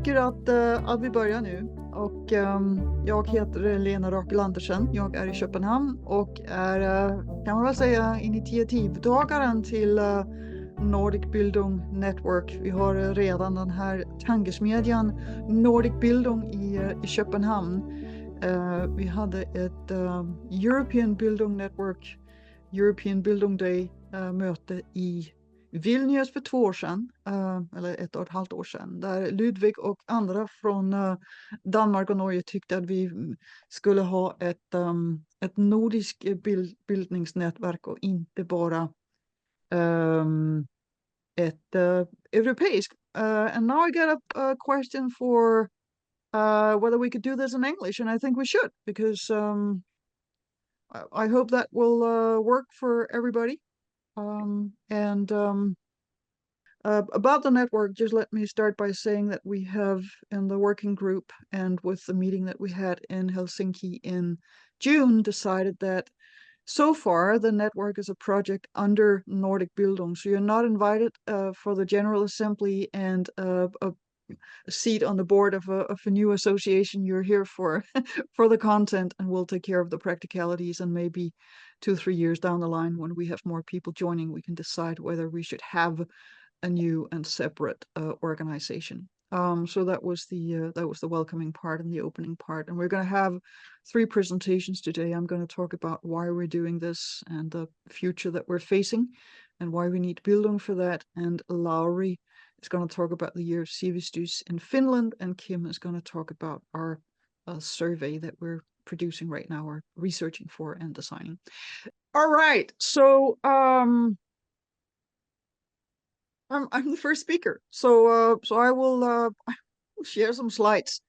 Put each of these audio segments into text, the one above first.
tycker att vi börjar nu. Och jag heter Lene Andersen. Jag är i Köpenhamn och är, kan man väl säga, initiativtagaren till Nordic Bildung Network. Vi har redan den här tankesmedjan Nordic Bildung i Köpenhamn. Vi hade ett European Bildung Network, European Bildung Day möte i Vilnius för 2 år sedan, eller 1,5 år sedan, där Ludvig och andra från Danmark och Norge tyckte att vi skulle ha ett nordiskt bildningsnätverk och inte bara ett europeiskt. And now I get a question for whether we could do this in English, and I think we should, because I hope that will work for everybody. About the network, just let me start by saying that we have in the working group and with the meeting that we had in Helsinki in June decided that so far the network is a project under Nordic Bildung. So you're not invited for the General Assembly and a seat on the board of a new association. You're here for for the content, and we'll take care of the practicalities, and maybe 2-3 years down the line when we have more people joining, we can decide whether we should have a new and separate organization. So that was the welcoming part and the opening part, and we're going to have 3 presentations today. I'm going to talk about why we're doing this and the future that we're facing, and why we need Bildung for that. And Lauri is going to talk about the year of Sivistys in Finland, and Kim is going to talk about our survey that we're producing right now, or researching for and designing. All right, so I'm the first speaker, so I will share some slides,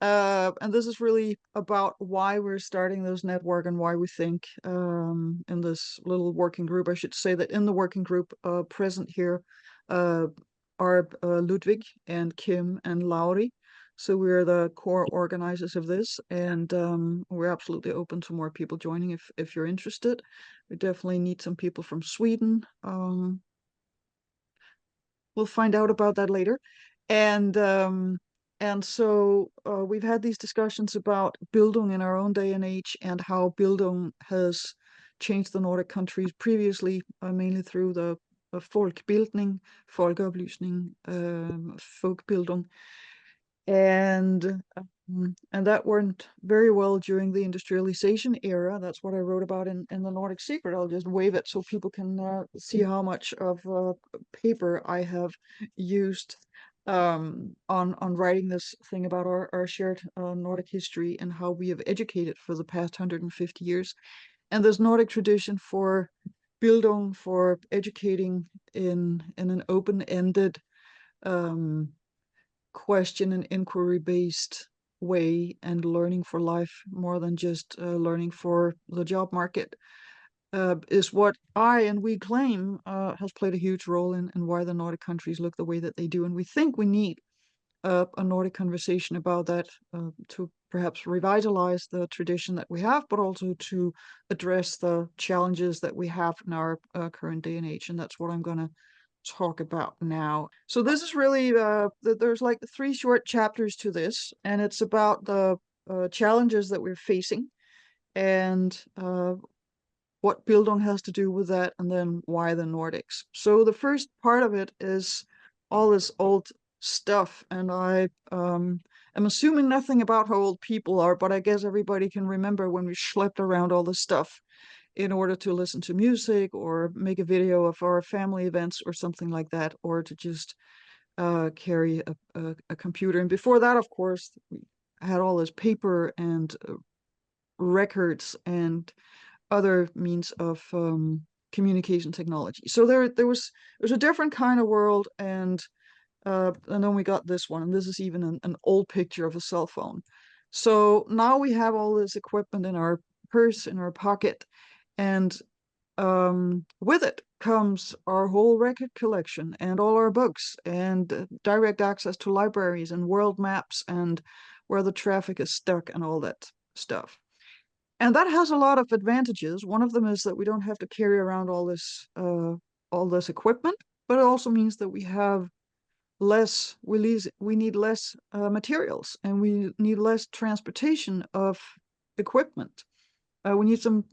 and this is really about why we're starting this network and why we think in this little working group. I should say that in the working group present here are Ludwig and Kim and Lauri. So we're the core organizers of this, and we're absolutely open to more people joining if you're interested. We definitely need some people from Sweden. We'll find out about that later. And so we've had these discussions about Bildung in our own day and age, and how Bildung has changed the Nordic countries previously, mainly through the folkbildning, folkeoplysning, folkbildung, and that went very well during the industrialization era. That's what I wrote about in the Nordic Secret. I'll just wave it so people can see how much of paper I have used on writing this thing about our shared Nordic history and how we have educated for the past 150 years. And this Nordic tradition for Bildung, for educating in an open-ended question and inquiry-based way, and learning for life more than just learning for the job market, is what I and we claim has played a huge role in why the Nordic countries look the way that they do. And we think we need a Nordic conversation about that to perhaps revitalize the tradition that we have, but also to address the challenges that we have in our current day and age. And that's what I'm going to talk about now. So this is really there's like 3 short chapters to this, and it's about the challenges that we're facing, and what Bildung has to do with that, and then why the Nordics. So the first part of it is all this old stuff, and I am assuming nothing about how old people are, but I guess everybody can remember when we schlepped around all this stuff in order to listen to music or make a video of our family events or something like that, or to just carry a computer. And before that, of course, we had all this paper and records and other means of communication technology. So there was a different kind of world, and then we got this one, and this is even an old picture of a cell phone. So now we have all this equipment in our purse, in our pocket, and with it comes our whole record collection and all our books, and direct access to libraries and world maps and where the traffic is stuck and all that stuff. And that has a lot of advantages. One of them is that we don't have to carry around all this equipment, but it also means that we have we need less materials, and we need less transportation of equipment. We need some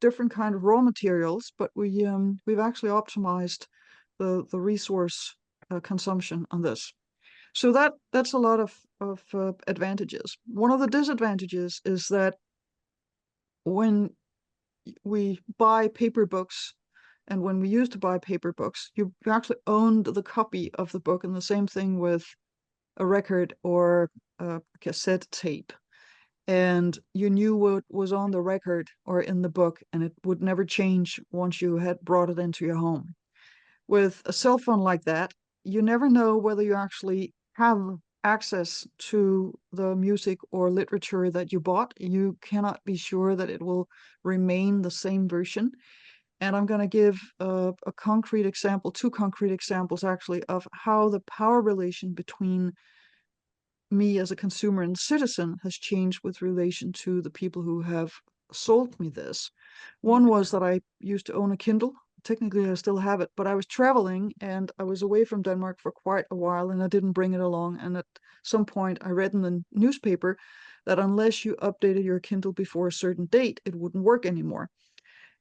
different kind of raw materials, but we've actually optimized the resource consumption on this. So that's a lot of advantages. One of the disadvantages is that when we buy paper books, and when we used to buy paper books, you actually owned the copy of the book, and the same thing with a record or a cassette tape. And you knew what was on the record or in the book, and it would never change once you had brought it into your home. With a cell phone like that, you never know whether you actually have access to the music or literature that you bought. You cannot be sure that it will remain the same version. And I'm going to give a concrete example, two concrete examples actually, of how the power relation between me as a consumer and citizen has changed with relation to the people who have sold me this. One was that I used to own a Kindle. Technically, I still have it, but I was traveling and I was away from Denmark for quite a while, and I didn't bring it along. And at some point, I read in the newspaper that unless you updated your Kindle before a certain date, it wouldn't work anymore.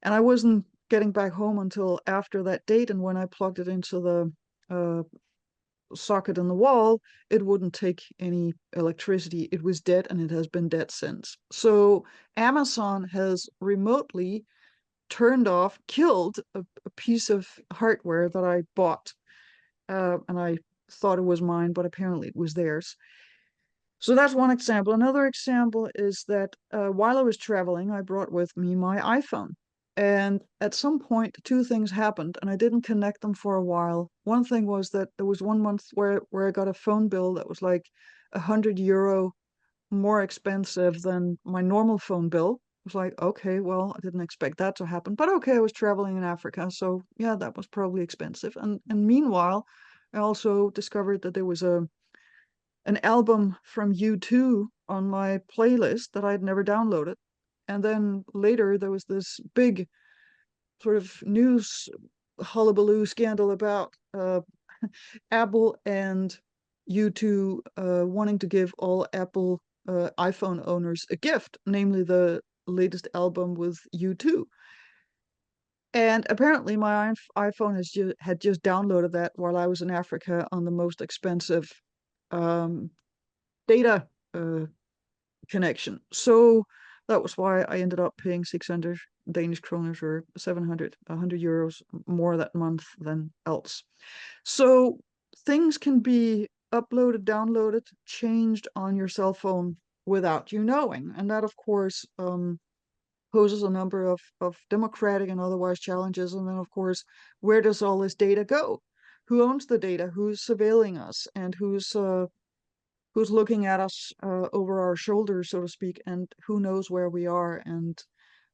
And I wasn't getting back home until after that date. And when I plugged it into the socket in the wall, it wouldn't take any electricity. It was dead, and it has been dead since. So Amazon has remotely turned off, killed a piece of hardware that I bought. And I thought it was mine, but apparently it was theirs. So that's one example. Another example is that while I was traveling, I brought with me my iPhone. And at some point, two things happened, and I didn't connect them for a while. One thing was that there was 1 month where I got a phone bill that was like €100 more expensive than my normal phone bill. I was like, okay, well, I didn't expect that to happen, but okay, I was traveling in Africa, so yeah, that was probably expensive. And meanwhile, I also discovered that there was an album from U2 on my playlist that I'd never downloaded. And then later there was this big sort of news hullabaloo scandal about Apple and U2 wanting to give all Apple iPhone owners a gift, namely the latest album with U2. And apparently my iPhone had just downloaded that while I was in Africa on the most expensive um, data connection. So that was why I ended up paying 600 Danish kroners or 700, 100 euros more that month than else. So things can be uploaded, downloaded, changed on your cell phone without you knowing. And that, of course, poses a number of democratic and otherwise challenges. And then, of course, where does all this data go? Who owns the data? Who's surveilling us? And who's looking at us over our shoulders, so to speak, and who knows where we are and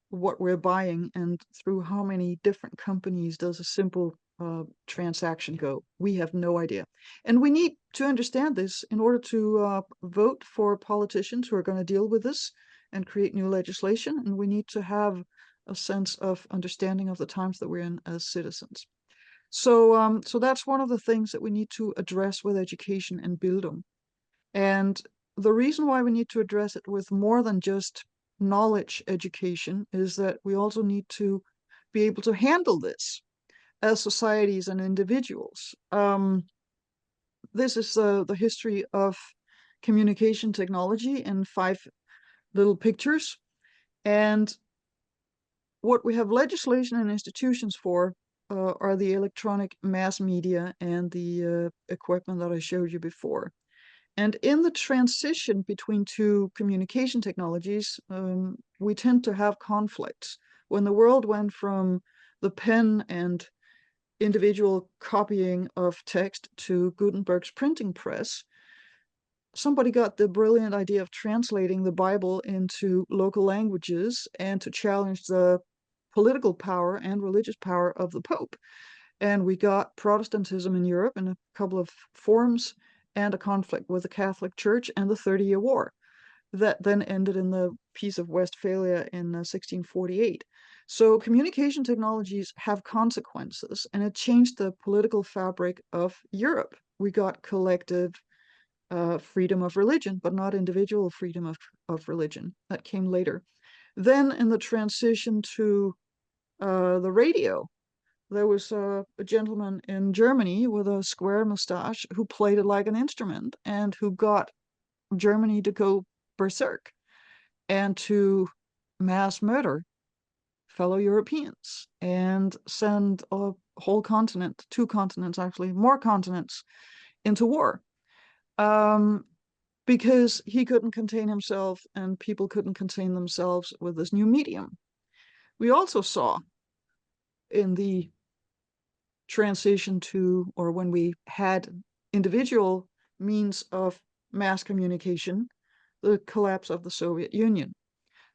what we're buying, and through how many different companies does a simple transaction go? We have no idea. And we need to understand this in order to vote for politicians who are going to deal with this and create new legislation. And we need to have a sense of understanding of the times that we're in as citizens. So that's one of the things that we need to address with education and Bildung. And the reason why we need to address it with more than just knowledge education is that we also need to be able to handle this as societies and individuals. This is the history of communication technology in 5 little pictures. And what we have legislation and institutions for are the electronic mass media and the equipment that I showed you before. And in the transition between two communication technologies, we tend to have conflicts. When the world went from the pen and individual copying of text to Gutenberg's printing press, somebody got the brilliant idea of translating the Bible into local languages and to challenge the political power and religious power of the Pope. And we got Protestantism in Europe in a couple of forms, and a conflict with the Catholic Church and the 30-Year War that then ended in the Peace of Westphalia in 1648. So communication technologies have consequences, and it changed the political fabric of Europe. we got collective freedom of religion, but not individual freedom of religion. That came later. Then in the transition to the radio, there was a gentleman in Germany with a square mustache who played it like an instrument and who got Germany to go berserk and to mass murder fellow Europeans and send a whole continent, 2 continents actually, more continents into war. Because he couldn't contain himself and people couldn't contain themselves with this new medium. We also saw in the transition to, or when we had individual means of mass communication, the collapse of the Soviet Union.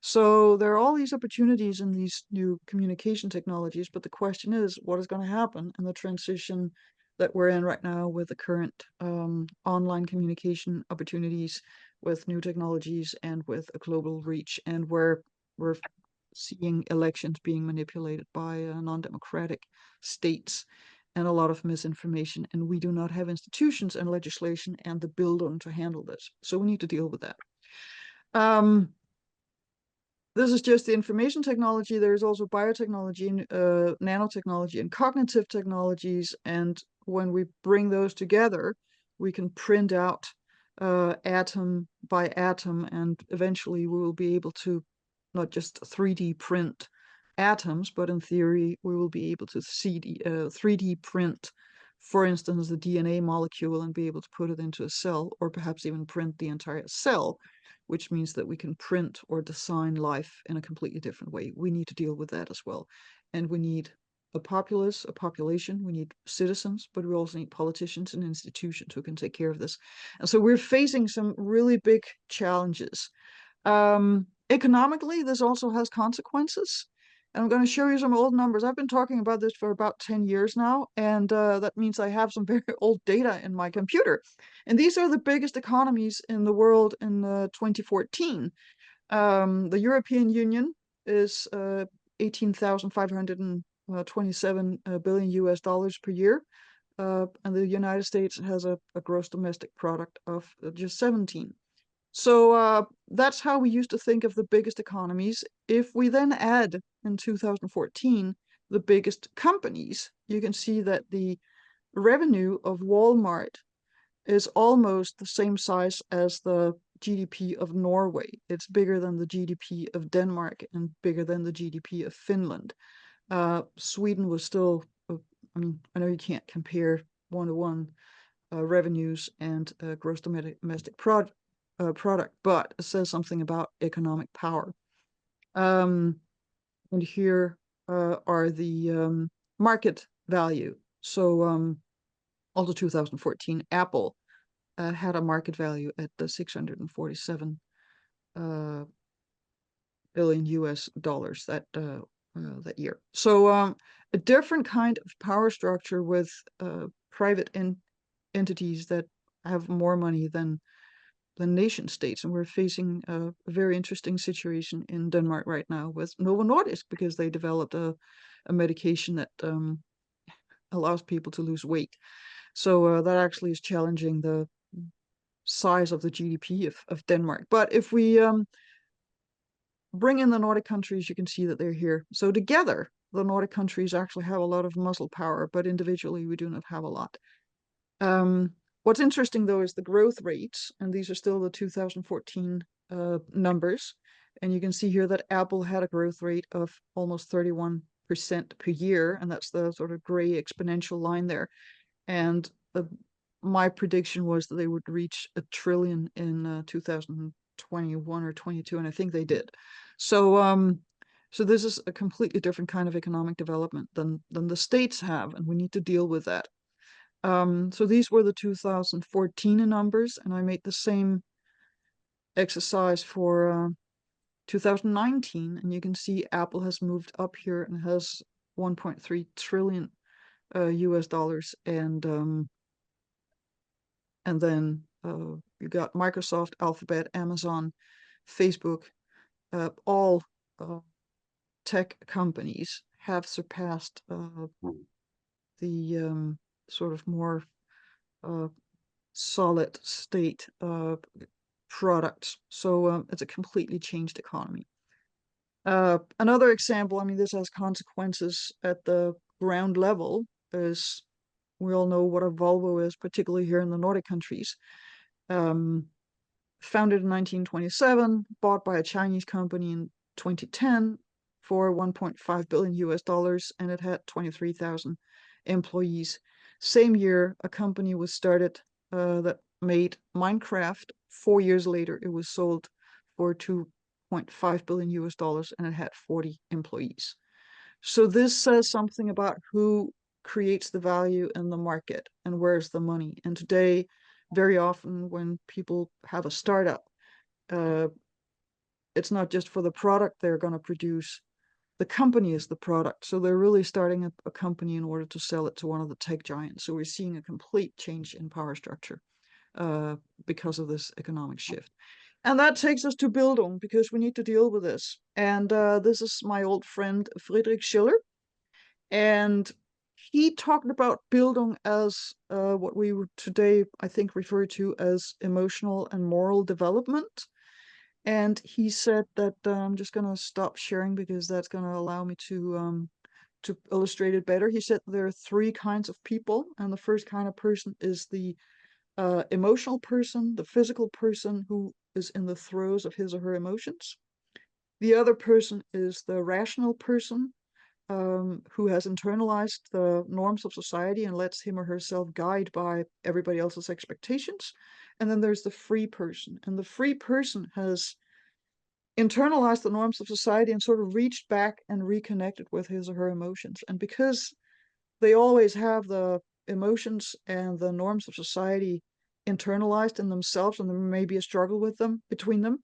So there are all these opportunities in these new communication technologies, but the question is, what is going to happen in the transition that we're in right now with the current online communication opportunities with new technologies and with a global reach, and where we're seeing elections being manipulated by non-democratic states and a lot of misinformation, and we do not have institutions and legislation and the Bildung to handle this. So we need to deal with that. This is just the information technology. There's also biotechnology, nanotechnology, and cognitive technologies. And when we bring those together, we can print out atom by atom, and eventually we will be able to not just 3D print atoms, but in theory, we will be able to 3D print, for instance, the DNA molecule and be able to put it into a cell, or perhaps even print the entire cell, which means that we can print or design life in a completely different way. We need to deal with that as well. And we need a populace, a population, we need citizens, but we also need politicians and institutions who can take care of this. And so we're facing some really big challenges. Economically, this also has consequences. And I'm going to show you some old numbers. I've been talking about this for about 10 years now, and that means I have some very old data in my computer. And these are the biggest economies in the world in 2014. The European Union is 18,527 billion US dollars per year. And the United States has a gross domestic product of just 17. So that's how we used to think of the biggest economies. If we then add in 2014 the biggest companies, you can see that the revenue of Walmart is almost the same size as the GDP of Norway. It's bigger than the GDP of Denmark and bigger than the GDP of Finland. Sweden was still, I mean, I know you can't compare one-to-one revenues and gross domestic product, but it says something about economic power. And here are the market value. So also 2014, Apple had a market value at the 647 billion US dollars that year. So a different kind of power structure with private entities that have more money than nation states. And we're facing a very interesting situation in Denmark right now with Novo Nordisk, because they developed a medication that allows people to lose weight. So that actually is challenging the size of the GDP of Denmark. But if we bring in the Nordic countries, you can see that they're here. So together, the Nordic countries actually have a lot of muscle power, but individually we do not have a lot. What's interesting, though, is the growth rates, and these are still the 2014 numbers. And you can see here that Apple had a growth rate of almost 31% per year, and that's the sort of gray exponential line there. And my prediction was that they would reach $1 trillion in 2021 or 22, and I think they did. So this is a completely different kind of economic development than the states have, and we need to deal with that. So these were the 2014 numbers, and I made the same exercise for 2019, and you can see Apple has moved up here and has 1.3 trillion US dollars, and then you got Microsoft, Alphabet, Amazon, Facebook, all tech companies have surpassed the sort of more solid state products. So it's a completely changed economy. Another example, I mean, this has consequences at the ground level, is we all know what a Volvo is, particularly here in the Nordic countries. Founded in 1927, bought by a Chinese company in 2010 for 1.5 billion US dollars, and it had 23,000 employees. Same year, a company was started that made Minecraft. 4 years later, it was sold for 2.5 billion US dollars, and it had 40 employees. So this says something about who creates the value in the market and where's the money. And today, very often when people have a startup, it's not just for the product they're going to produce. The company is the product. So they're really starting a company in order to sell it to one of the tech giants. So we're seeing a complete change in power structure because of this economic shift. And that takes us to Bildung, because we need to deal with this. And this is my old friend Friedrich Schiller. And he talked about Bildung as what we would today, I think, refer to as emotional and moral development. And he said that I'm just going to stop sharing because that's going to allow me to illustrate it better. He said there are three kinds of people, and the first kind of person is the emotional person, the physical person who is in the throes of his or her emotions. The other person is the rational person, who has internalized the norms of society and lets him or herself guide by everybody else's expectations. And then there's the free person. And the free person has internalized the norms of society and sort of reached back and reconnected with his or her emotions. And because they always have the emotions and the norms of society internalized in themselves, and there may be a struggle with them between them,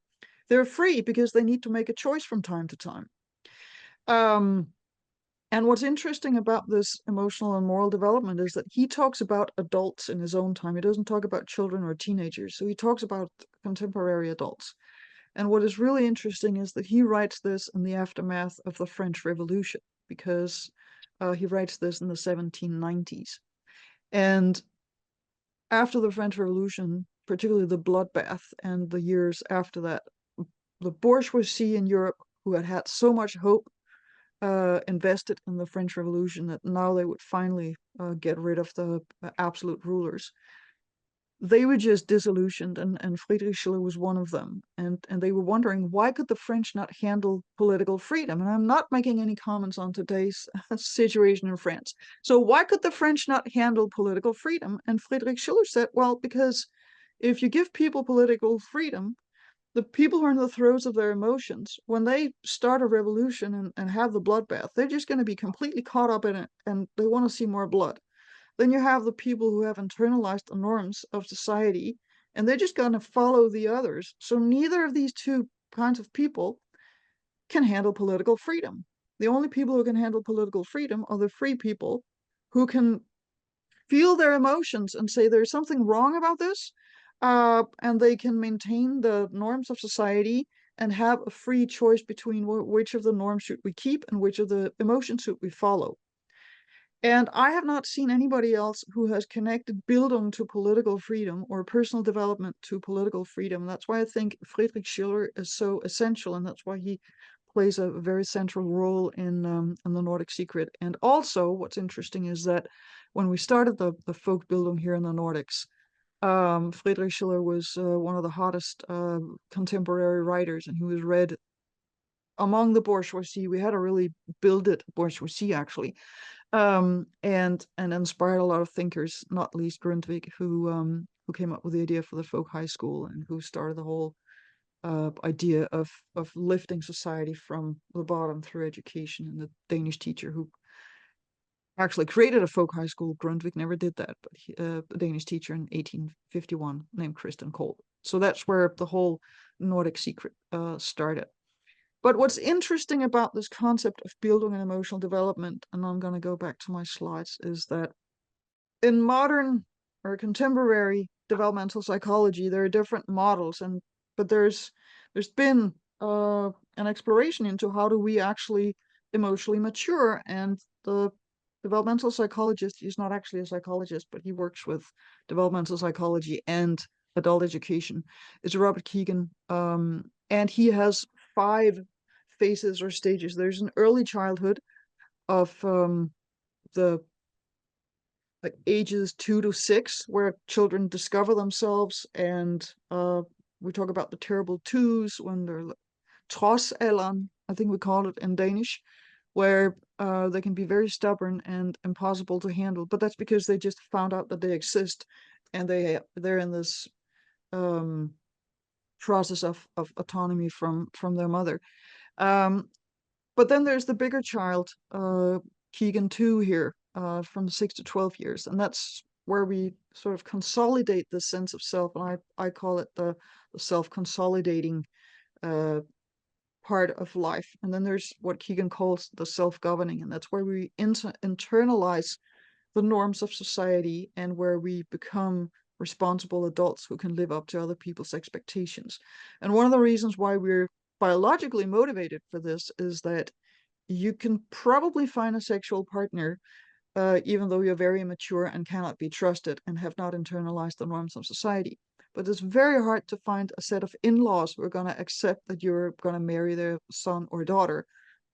they're free because they need to make a choice from time to time. And what's interesting about this emotional and moral development is that he talks about adults in his own time. He doesn't talk about children or teenagers. So he talks about contemporary adults. And what is really interesting is that he writes this in the aftermath of the French Revolution, because he writes this in the 1790s. And after the French Revolution, particularly the bloodbath and the years after that, the bourgeoisie in Europe, who had had so much hope invested in the French Revolution that now they would finally get rid of the absolute rulers, they were just disillusioned, and Friedrich Schiller was one of them. And they were wondering, why could the French not handle political freedom? And I'm not making any comments on today's situation in France. So why could the French not handle political freedom? And Friedrich Schiller said, well, because if you give people political freedom, the people who are in the throes of their emotions, when they start a revolution and have the bloodbath, they're just going to be completely caught up in it, and they want to see more blood. Then you have the people who have internalized the norms of society, and they're just going to follow the others. So neither of these two kinds of people can handle political freedom. The only people who can handle political freedom are the free people who can feel their emotions and say there's something wrong about this, and they can maintain the norms of society and have a free choice between which of the norms should we keep and which of the emotions should we follow. And I have not seen anybody else who has connected Bildung to political freedom or personal development to political freedom. That's why I think Friedrich Schiller is so essential, and that's why he plays a very central role in the Nordic secret. And also, what's interesting is that when we started the folk Bildung here in the Nordics, Friedrich Schiller was one of the hottest contemporary writers, and he was read among the bourgeoisie. We had a really builded bourgeoisie, actually, and inspired a lot of thinkers, not least Grundtvig, who came up with the idea for the folk high school and who started the whole idea of lifting society from the bottom through education. And the Danish teacher who actually created a folk high school, Grundtvig never did that, but a Danish teacher in 1851 named Christian Kohl. So that's where the whole Nordic secret started. But what's interesting about this concept of Bildung and emotional development, and I'm going to go back to my slides, is that in modern or contemporary developmental psychology, there are different models, but there's been an exploration into how do we actually emotionally mature, and the developmental psychologist. He's not actually a psychologist, but he works with developmental psychology and adult education. It's Robert Keegan, and he has 5 phases or stages. There's an early childhood of the like ages 2 to 6, where children discover themselves, and we talk about the terrible twos when they're trodsalderen, I think we call it in Danish, where they can be very stubborn and impossible to handle. But that's because they just found out that they exist, and they're in this process of autonomy from their mother. But then there's the bigger child, Keegan 2 here, from 6 to 12 years, and that's where we sort of consolidate the sense of self, and I call it the self-consolidating part of life. And then there's what Keegan calls the self-governing, and that's where we internalize the norms of society and where we become responsible adults who can live up to other people's expectations. And one of the reasons why we're biologically motivated for this is that you can probably find a sexual partner even though you're very immature and cannot be trusted and have not internalized the norms of society. But it's very hard to find a set of in-laws who are going to accept that you're going to marry their son or daughter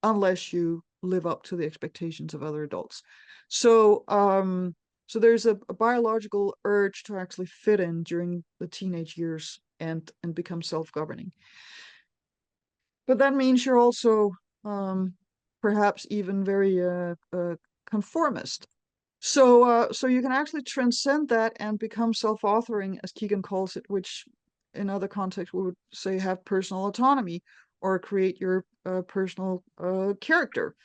unless you live up to the expectations of other adults. So so there's a biological urge to actually fit in during the teenage years and become self-governing. But that means you're also perhaps even very conformist. So you can actually transcend that and become self-authoring, as Keegan calls it, which in other contexts we would say have personal autonomy or create your personal character.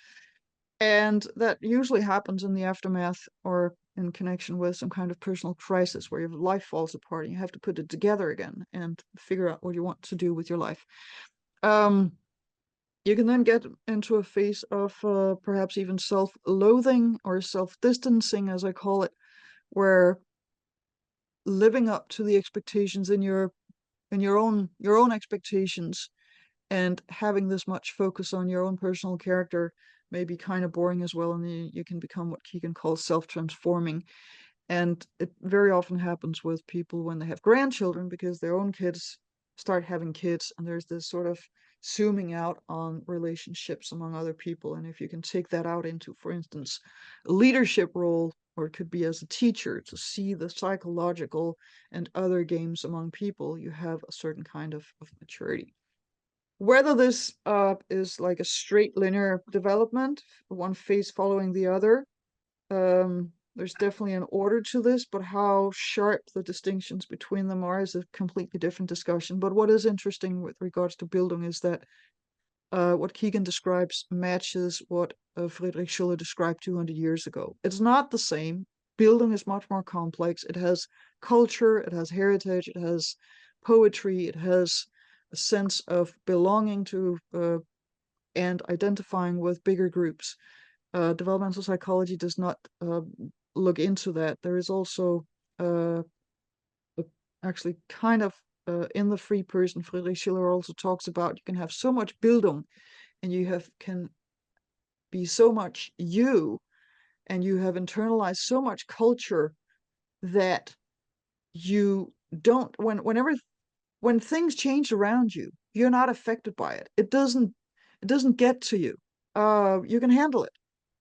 And that usually happens in the aftermath or in connection with some kind of personal crisis where your life falls apart and you have to put it together again and figure out what you want to do with your life. You can then get into a phase of perhaps even self-loathing or self-distancing, as I call it, where living up to the expectations in your own expectations and having this much focus on your own personal character may be kind of boring as well, and you can become what Keegan calls self-transforming. And it very often happens with people when they have grandchildren because their own kids start having kids, and there's this sort of zooming out on relationships among other people. And if you can take that out into, for instance, a leadership role, or it could be as a teacher, to see the psychological and other games among people, you have a certain kind of maturity. Whether this is like a straight linear development, one phase following the other, there's definitely an order to this, but how sharp the distinctions between them are is a completely different discussion. But what is interesting with regards to Bildung is that what Keegan describes matches what Friedrich Schiller described 200 years ago. It's not the same. Bildung is much more complex. It has culture, it has heritage, it has poetry, it has a sense of belonging to and identifying with bigger groups. Developmental psychology does not look into that. There is also actually kind of in the free person, Friedrich Schiller also talks about you can have so much Bildung and you can be so much you, and you have internalized so much culture that you don't when things change around you, you're not affected by it. It doesn't get to you. You can handle it.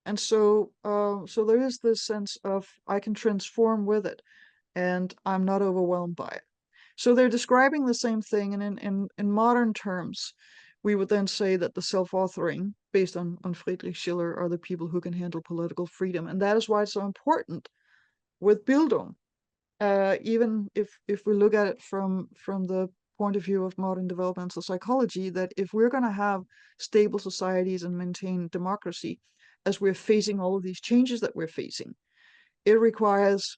And so there is this sense of I can transform with it and I'm not overwhelmed by it. So they're describing the same thing, and in modern terms, we would then say that the self-authoring, based on Friedrich Schiller, are the people who can handle political freedom. And that is why it's so important with Bildung. Even if we look at it from the point of view of modern developmental psychology, that if we're going to have stable societies and maintain democracy, as we're facing all of these changes that we're facing, it requires,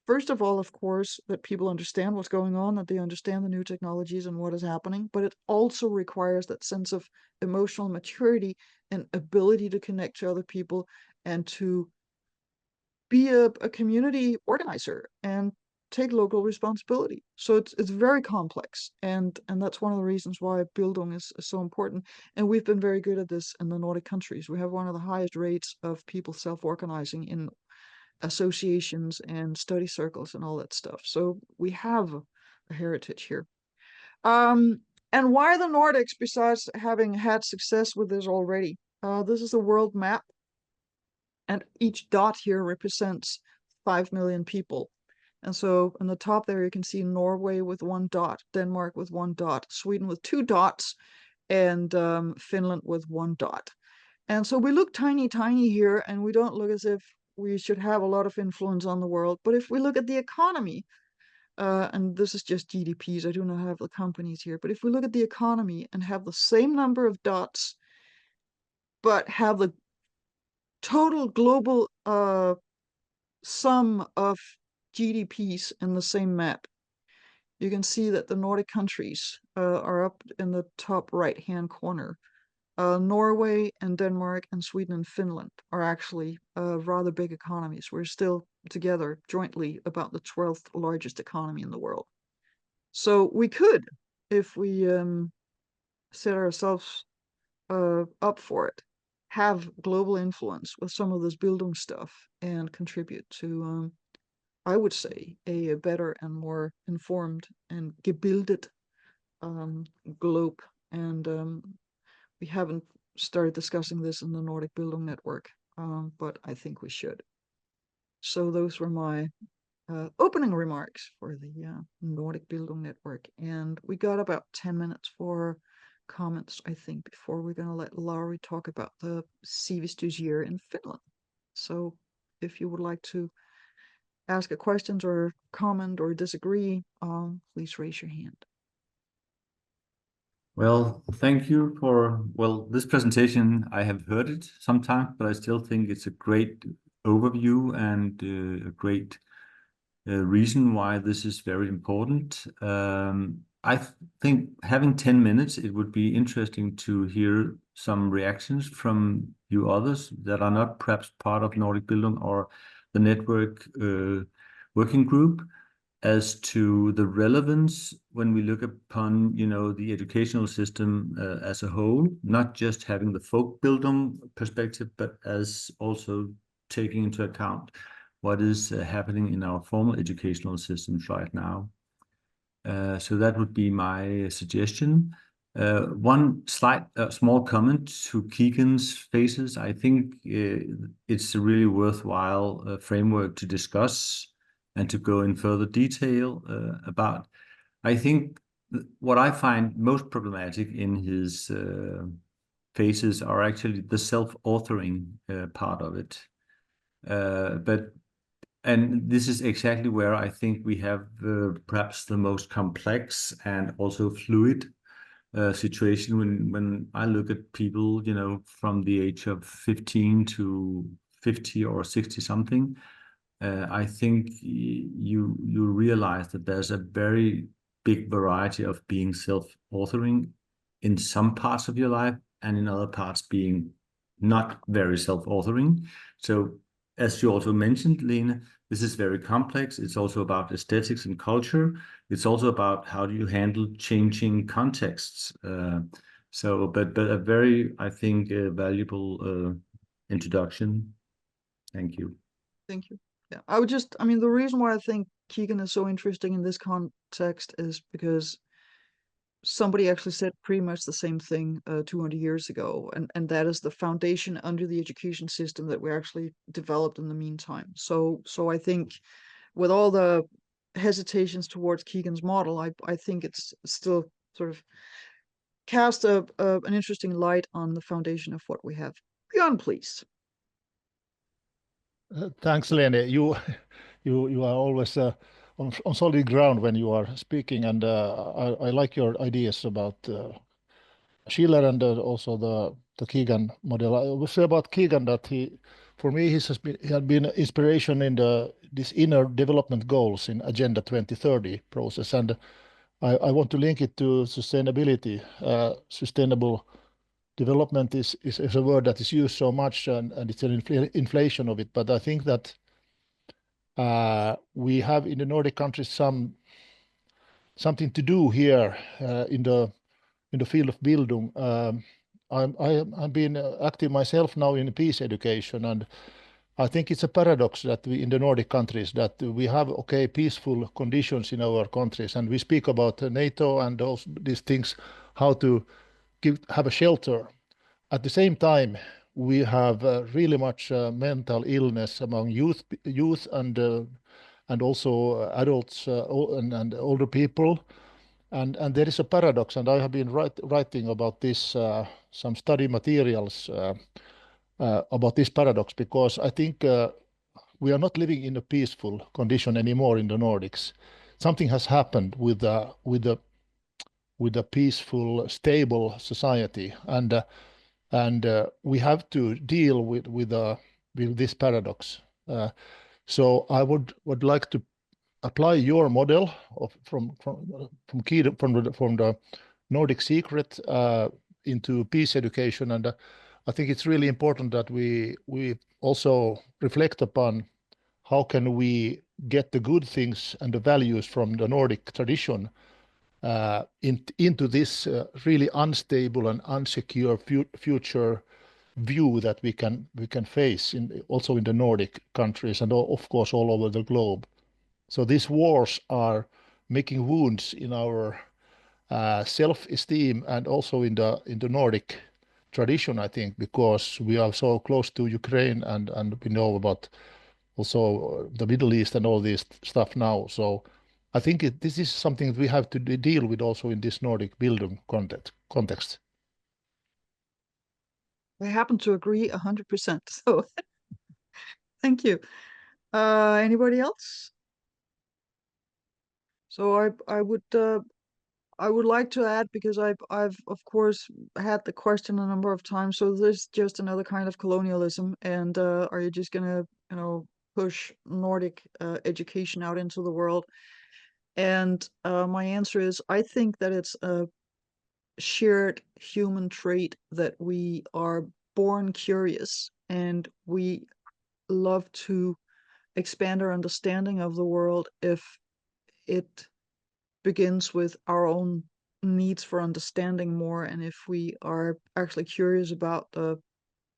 first of all, of course, that people understand what's going on, that they understand the new technologies and what is happening, but it also requires that sense of emotional maturity and ability to connect to other people and to be a community organizer and take local responsibility. So it's very complex, and that's one of the reasons why Bildung is so important. And we've been very good at this in the Nordic countries. We have one of the highest rates of people self-organizing in associations and study circles and all that stuff. So we have a heritage here. And why the Nordics, besides having had success with this already? This is a world map, and each dot here represents 5 million people. And so in the top there, you can see Norway with 1 dot, Denmark with 1 dot, Sweden with 2 dots, and Finland with 1 dot. And so we look tiny, tiny here, and we don't look as if we should have a lot of influence on the world. But if we look at the economy, and this is just GDPs, I do not have the companies here, but if we look at the economy and have the same number of dots, but have the total global sum of GDPs in the same map, you can see that the Nordic countries are up in the top right-hand corner. Norway and Denmark and Sweden and Finland are actually rather big economies. We're still together jointly about the 12th largest economy in the world. So we could, if we set ourselves up for it, have global influence with some of this Bildung stuff and contribute to, I would say, a better and more informed and gebildet globe. And we haven't started discussing this in the Nordic Bildung network, but I think we should. So those were my opening remarks for the Nordic Bildung network. And we got about 10 minutes for comments, I think, before we're going to let Lauri talk about the Sivistys year in Finland. So if you would like to ask a question or comment or disagree, please raise your hand. Well, thank you for, this presentation. I have heard it sometimes, but I still think it's a great overview and a great reason why this is very important. I think having 10 minutes, it would be interesting to hear some reactions from you others that are not perhaps part of Nordic Bildung or the network working group, as to the relevance when we look upon, the educational system as a whole, not just having the folk Bildung perspective, but as also taking into account what is happening in our formal educational systems right now. So that would be my suggestion. One slight small comment to Keegan's phases. I think it's a really worthwhile framework to discuss and to go in further detail about. I think what I find most problematic in his phases are actually the self-authoring part of it. And this is exactly where I think we have perhaps the most complex and also fluid situation when I look at people, from the age of 15 to 50 or 60 something. I think you realize that there's a very big variety of being self-authoring in some parts of your life, and in other parts being not very self-authoring. So as you also mentioned, Lene, this is very complex. It's also about aesthetics and culture. It's also about how do you handle changing contexts. But a very, I think, valuable introduction. Thank you. Thank you. Yeah, the reason why I think Keegan is so interesting in this context is because somebody actually said pretty much the same thing 200 years ago, and that is the foundation under the education system that we actually developed in the meantime. So I think with all the hesitations towards Keegan's model, I think it's still sort of cast an interesting light on the foundation of what we have. Björn, please. Thanks, Lene. You are always on solid ground when you are speaking, and I like your ideas about Schiller and also the Keegan model. I will say about Keegan that for me, he had been inspiration in this inner development goals in Agenda 2030 process, and I want to link it to sustainability. Sustainable development is a word that is used so much, and it's an inflation of it. But I think that We have in the Nordic countries something to do here in the field of Bildung. I've been active myself now in peace education, and I think it's a paradox that we in the Nordic countries that we have peaceful conditions in our countries, and we speak about NATO and these things, how to have a shelter. At the same time, we have really much mental illness among youth and also adults and older people. And there is a paradox, and I have been writing about this, some study materials about this paradox, because I think we are not living in a peaceful condition anymore in the Nordics. Something has happened with a peaceful, stable society, and we have to deal with this paradox. So I would like to apply your model from the Nordic secret into peace education, and I think it's really important that we also reflect upon how can we get the good things and the values from the Nordic tradition into this really unstable and unsecure future view that we can face also in the Nordic countries and of course all over the globe. So these wars are making wounds in our self-esteem and also in the Nordic tradition, I think, because we are so close to Ukraine and we know about also the Middle East and all this stuff now. So I think this is something we have to deal with also in this Nordic Bildung context. I happen to agree 100%. So thank you. Anybody else? So I would like to add, because I've of course had the question a number of times. So this is just another kind of colonialism, and are you just gonna push Nordic education out into the world? And my answer is, I think that it's a shared human trait that we are born curious and we love to expand our understanding of the world if it begins with our own needs for understanding more, and if we are actually curious about the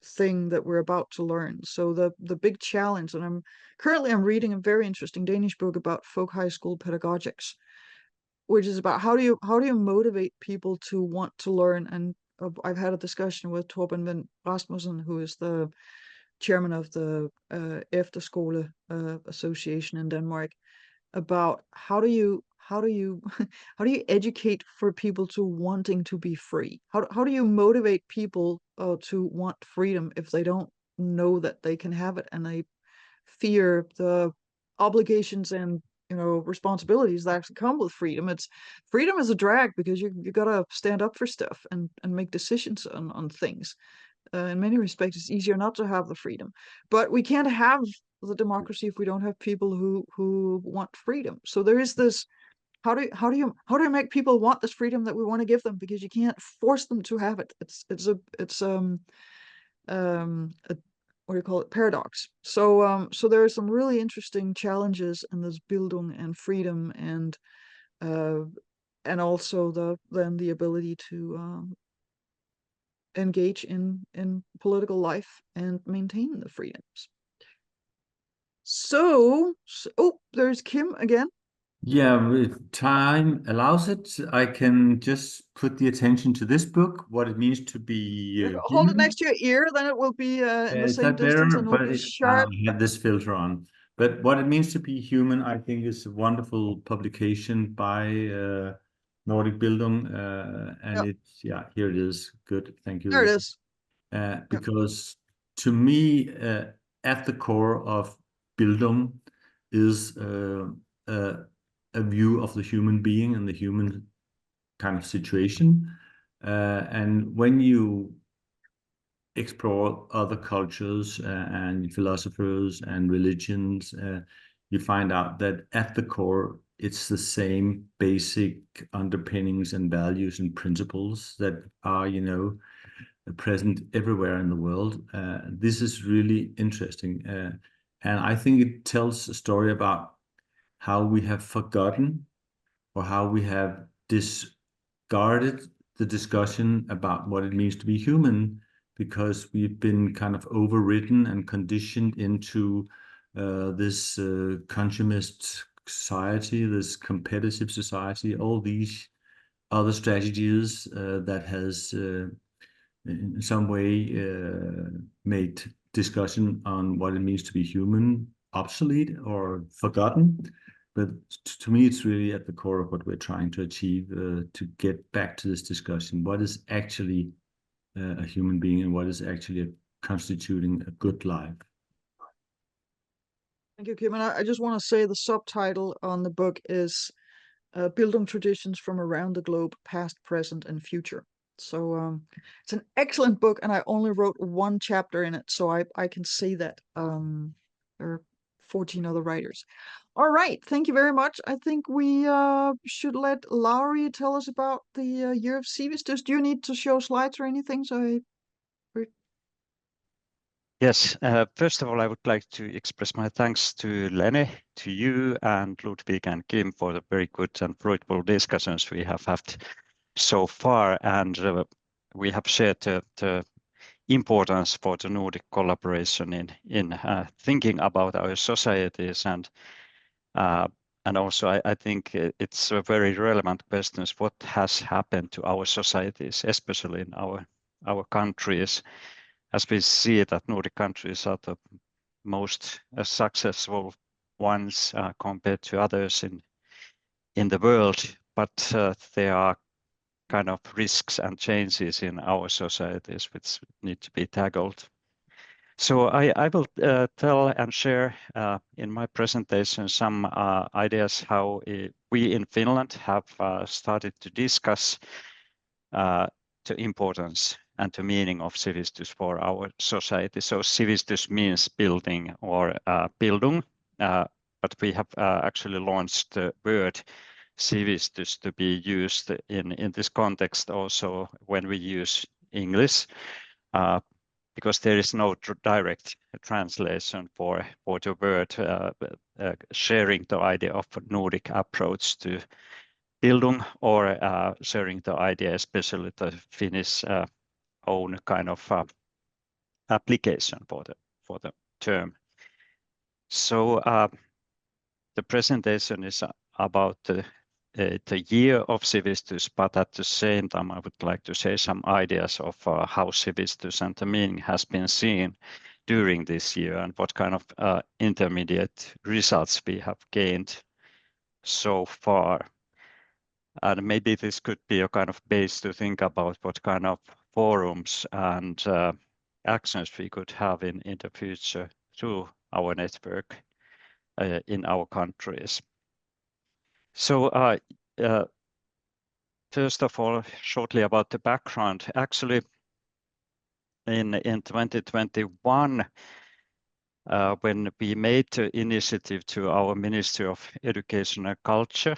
thing that we're about to learn. So the big challenge, and I'm reading a very interesting Danish book about folk high school pedagogics, which is about how do you motivate people to want to learn. And I've had a discussion with Torben Rasmussen, who is the chairman of the Efterskole Association in Denmark, about how do you educate for people to wanting to be free? How do you motivate people to want freedom if they don't know that they can have it, and they fear the obligations and responsibilities that actually come with freedom? Freedom is a drag, because you gotta stand up for stuff and make decisions on things. In many respects, it's easier not to have the freedom, but we can't have the democracy if we don't have people who want freedom. So there is this, how do you make people want this freedom that we want to give them, because you can't force them to have it. It's a what do you call it, paradox. So there are some really interesting challenges in this Bildung and freedom, and also then the ability to engage in political life and maintain the freedoms. So there's Kim again. Yeah, if time allows it, I can just put the attention to this book, what it means to be Hold it human. next to your ear, then it will be in the Is same that better? distance, and it'll But be sharp. I have this filter on. But what it means to be human, I think, is a wonderful publication by Nordic Bildung, and Yep. it's here it is. Good, thank you. There it is. Because to me, at the core of Bildung is a view of the human being and the human kind of situation. And when you explore other cultures and philosophers and religions, you find out that at the core, it's the same basic underpinnings and values and principles that are, present everywhere in the world. This is really interesting. And I think it tells a story about how we have forgotten or how we have discarded the discussion about what it means to be human, because we've been kind of overridden and conditioned into this consumist society, this competitive society, all these other strategies that has in some way made discussion on what it means to be human obsolete or forgotten. But to me, it's really at the core of what we're trying to achieve, to get back to this discussion. What is actually a human being, and what is actually constituting a good life? Thank you, Kim. And I just want to say the subtitle on the book is Bildung Traditions from Around the Globe, Past, Present, and Future. So it's an excellent book, and I only wrote one chapter in it, so I can say that. There are 14 other writers. All right, thank you very much. I think we should let Lauri tell us about the Year of Sivistys. Do you need to show slides or anything? Yes, first of all, I would like to express my thanks to Lene, to you, and Ludwig and Kim for the very good and fruitful discussions we have had so far. And we have shared the importance for the Nordic collaboration in thinking about our societies. And also, I think it's a very relevant question: what has happened to our societies, especially in our countries, as we see that Nordic countries are the most successful ones compared to others in the world, but there are kind of risks and changes in our societies which need to be tackled. So I will tell and share in my presentation some ideas how we in Finland have started to discuss the importance and the meaning of Sivistys for our society. So Sivistys means building or Bildung, but we have actually launched the word Sivistys to be used in this context also when we use English, because there is no direct translation for the word, sharing the idea of a Nordic approach to Bildung, or sharing the idea, especially the Finnish own kind of application for the term. So the presentation is about the year of Sivistys, but at the same time I would like to say some ideas of how Sivistys and the meaning has been seen during this year, and what kind of intermediate results we have gained so far. And maybe this could be a kind of base to think about what kind of forums and actions we could have in the future through our network in our countries. So first of all, shortly about the background. Actually, in 2021, when we made the initiative to our Ministry of Education and Culture,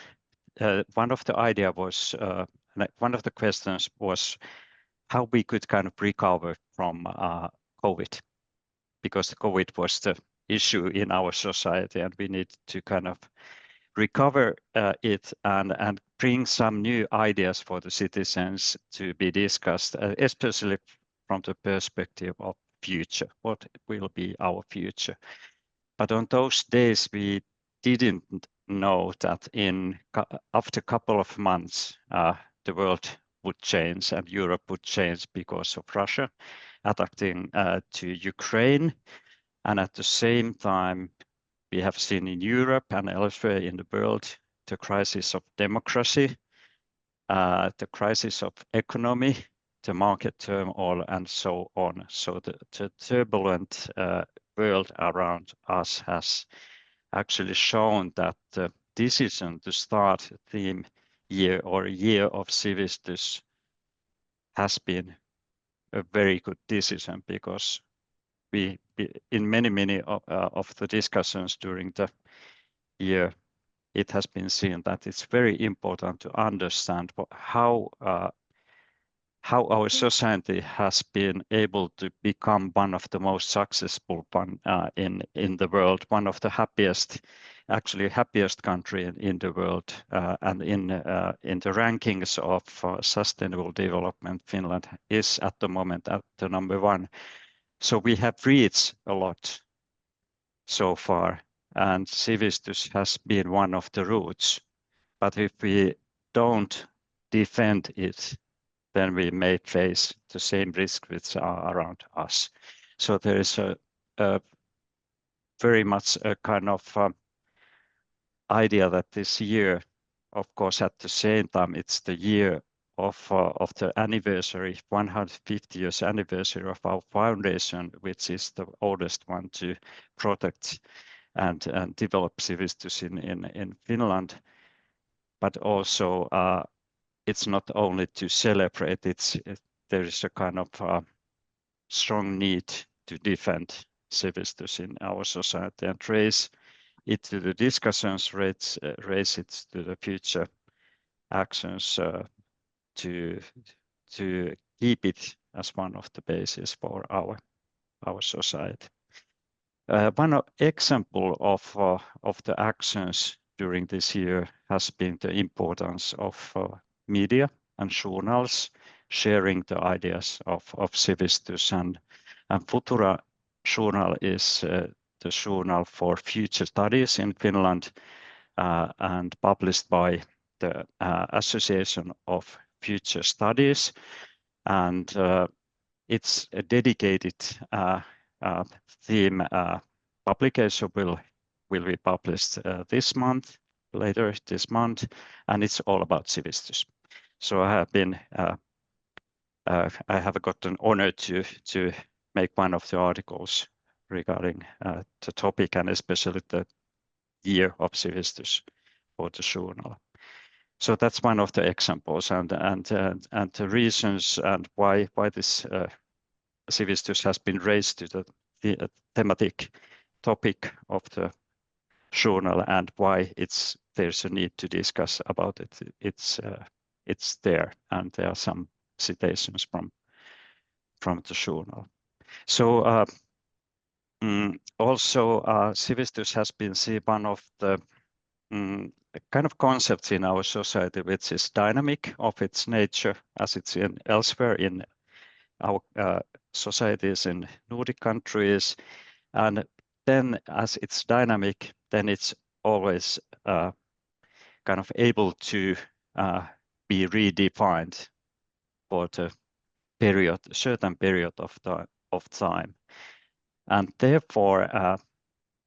one of the questions was how we could kind of recover from COVID, because COVID was the issue in our society, and we need to kind of recover it and bring some new ideas for the citizens to be discussed, especially from the perspective of future. What will be our future? But on those days, we didn't know that after a couple of months, the world would change and Europe would change because of Russia attacking to Ukraine. And at the same time, we have seen in Europe and elsewhere in the world the crisis of democracy, the crisis of economy, the market turmoil, and so on. So the turbulent world around us has actually shown that the decision to start a theme year or a year of Sivistys has been a very good decision, because we in many of the discussions during the year, it has been seen that it's very important to understand how how our society has been able to become one of the most successful one in the world, one of the happiest country in the world, and in the rankings of sustainable development, Finland is at the moment at the #1. So we have reached a lot so far, and Sivistys has been one of the roots. But if we don't defend it, then we may face the same risk which are around us. So there is a very much a kind of idea that this year, of course, at the same time, it's the year of the anniversary, 150 years anniversary of our foundation, which is the oldest one to protect and develop Sivistys in Finland. But also, it's not only to celebrate, there is a kind of strong need to defend Sivistys in our society and raise it to the discussions, raise it to the future actions to keep it as one of the bases for our society. One example of the actions during this year has been the importance of media and journals sharing the ideas of Sivistys, and Futura journal is the journal for future studies in Finland and published by the Association of Future Studies, and it's a dedicated theme publication will be published later this month, and it's all about Sivistys. So I have gotten honor to make one of the articles regarding the topic, and especially the year of Sivistys for the journal. So that's one of the examples, and the reasons and why this Sivistys has been raised to the thematic topic of the journal, and why there's a need to discuss about it. It's there, and there are some citations from the journal. So also Sivistys has been seen one of the kind of concepts in our society which is dynamic of its nature, as it's elsewhere in our societies in Nordic countries, and then as it's dynamic, then it's always kind of able to be redefined for the certain period of time. And therefore,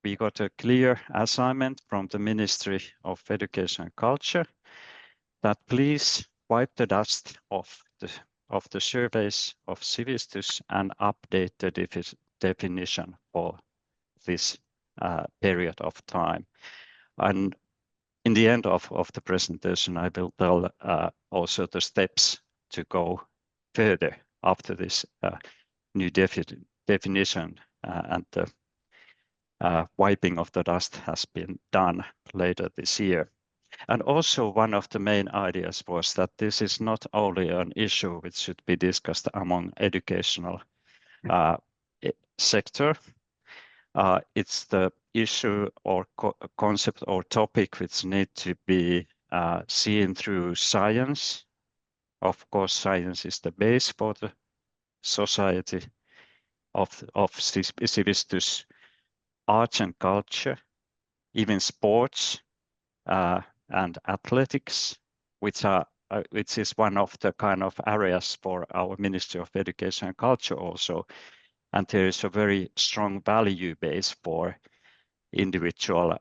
we got a clear assignment from the Ministry of Education and Culture that please wipe the dust off the surveys of Sivistys and update the definition for this period of time. And in the end of the presentation, I will tell also the steps to go further after this new definition and the wiping of the dust has been done later this year. And also one of the main ideas was that this is not only an issue which should be discussed among educational sector, it's the issue or concept or topic which need to be seen through science. Of course, science is the base for the society of Sivistys, arts and culture, even sports and athletics, which is one of the kind of areas for our Ministry of Education and Culture also. And there is a very strong value base for individual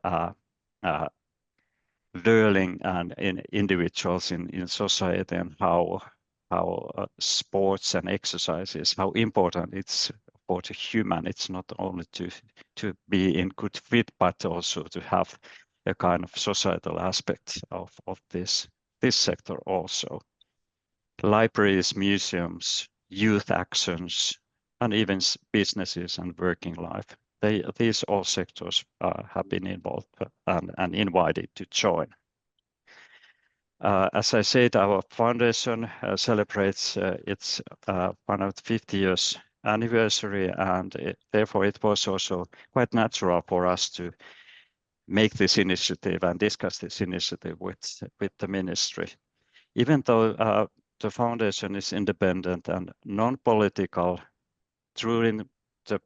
learning and in individuals in society, and how sports and exercises, how important it's for the human. It's not only to be in good fit, but also to have a kind of societal aspect of this sector also. Libraries, museums, youth actions, and even businesses and working life. These all sectors have been involved and invited to join. As I said, our foundation celebrates its 150 years anniversary, and therefore it was also quite natural for us to make this initiative and discuss this initiative with the ministry. Even though the foundation is independent and non-political, during the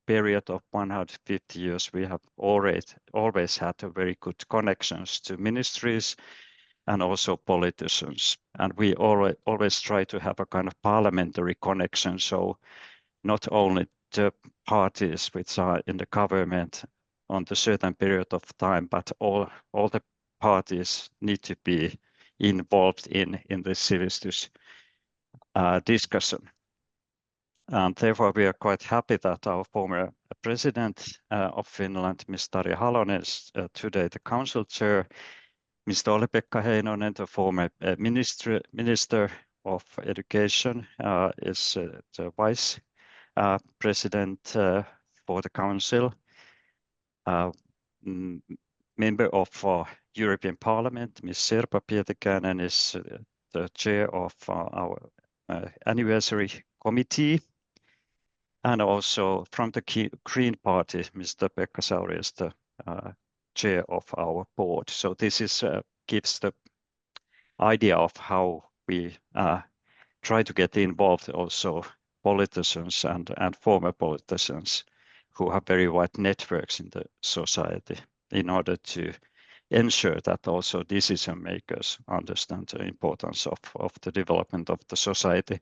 period of 150 years, we have always had a very good connections to ministries and also politicians. And we always try to have a kind of parliamentary connection. So not only the parties which are in the government on the certain period of time, but all the parties need to be involved in the Sivistys discussion. And therefore, we are quite happy that our former president of Finland, Ms. Tarja Halonen, is today the council chair. Mr. Olli-Pekka Heinonen, the former minister of education, is the vice president for the council. Member of European Parliament, Ms. Sirpa Pietikäinen, is the chair of our anniversary committee. And also from the Green Party, Mr. Pekka Sauri is the chair of our board. So this is gives the idea of how we try to get involved also politicians and former politicians who have very wide networks in the society in order to ensure that also decision makers understand the importance of the development of the society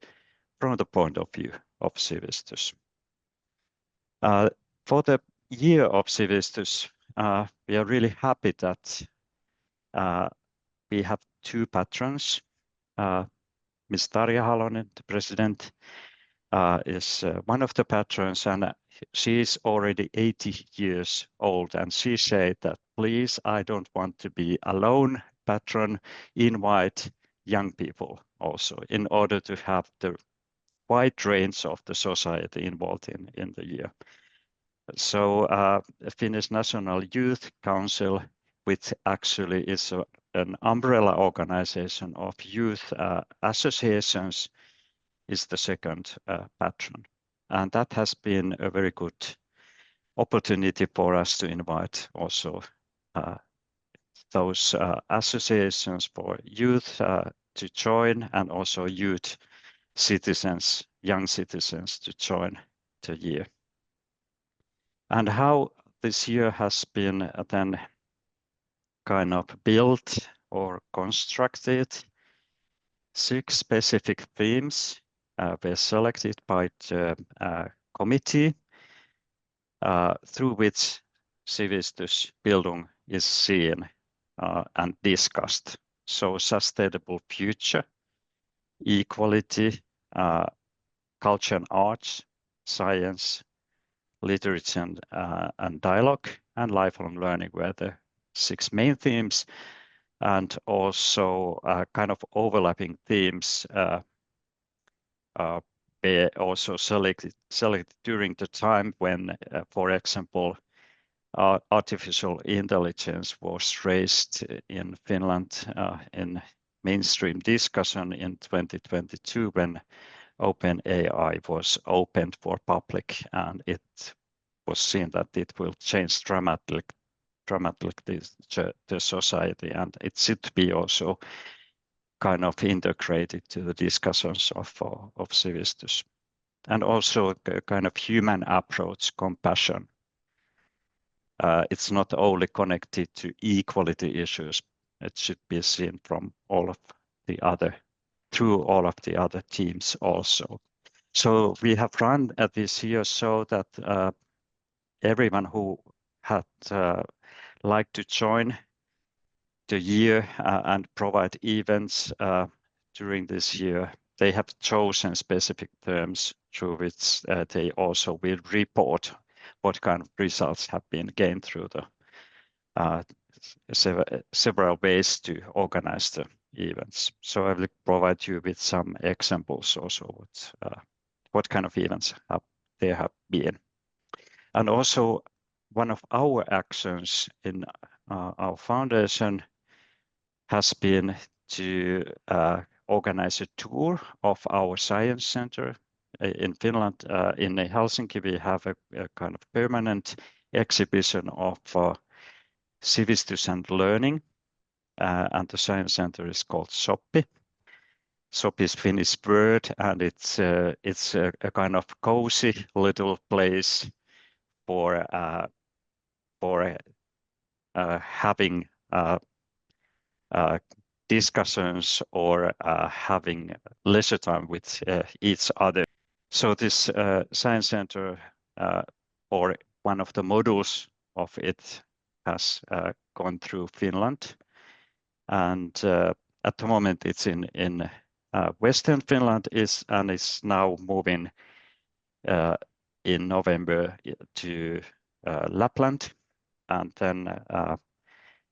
from the point of view of Sivistys. For the year of Sivistys, we are really happy that we have two patrons. Ms. Tarja Halonen, the president, is one of the patrons, and she is already 80 years old. And she said that, please, I don't want to be alone patron, invite young people also in order to have the wide range of the society involved in the year. So Finnish National Youth Council, which actually is an umbrella organization of youth associations, is the second patron. And that has been a very good opportunity for us to invite also those associations for youth to join, and also youth citizens, young citizens, to join the year. And how this year has been then kind of built or constructed. 6 specific themes were selected by the committee through which Sivistys Bildung is seen and discussed. So sustainable future, equality, culture and arts, science, literature and dialogue, and lifelong learning were the 6 main themes, and also kind of overlapping themes were also selected during the time when, for example, artificial intelligence was raised in Finland in mainstream discussion in 2022 when OpenAI was opened for public, and it was seen that it will change dramatically the society, and it should be also kind of integrated to the discussions of Sivistys. And also a kind of human approach, compassion. It's not only connected to equality issues, it should be seen from through all of the other teams also. So we have run this year so that everyone who had liked to join the year and provide events during this year, they have chosen specific terms through which they also will report what kind of results have been gained through the several ways to organize the events. So I will provide you with some examples also what kind of events there have been. And also one of our actions in our foundation has been to organize a tour of our science center in Finland. In Helsinki, we have a kind of permanent exhibition of Sivistys and learning, and the science center is called Soppi. Soppi is Finnish word, and it's a kind of cozy little place for having discussions or having leisure time with each other. So this science center, or one of the modules of it, has gone through Finland, and at the moment it's in Western Finland, and it's now moving in November to Lapland, and then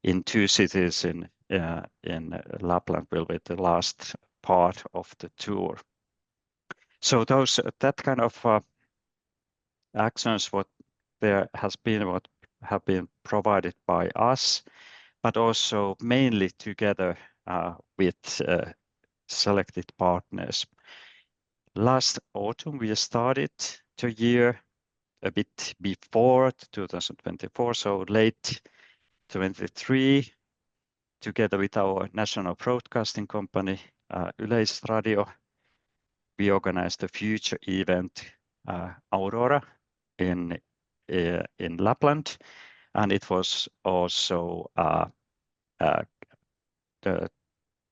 in 2 cities in Lapland will be the last part of the tour. So that kind of actions what have been provided by us, but also mainly together with selected partners. Last autumn we started the year a bit before 2024, so late 23, together with our national broadcasting company, Yleisradio. We organized a future event, Aurora, in Lapland, and it was also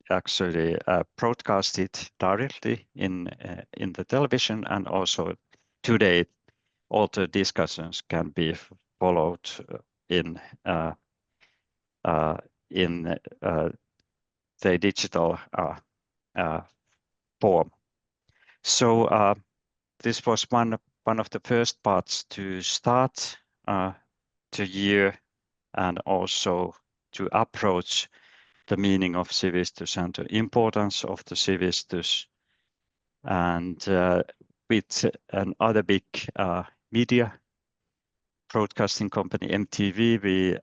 actually broadcasted directly in the television, and also today all the discussions can be followed in the digital form. So this was one of the first parts to start the year, and also to approach the meaning of Sivistys and the importance of the Sivistys. And with another big media broadcasting company, MTV, we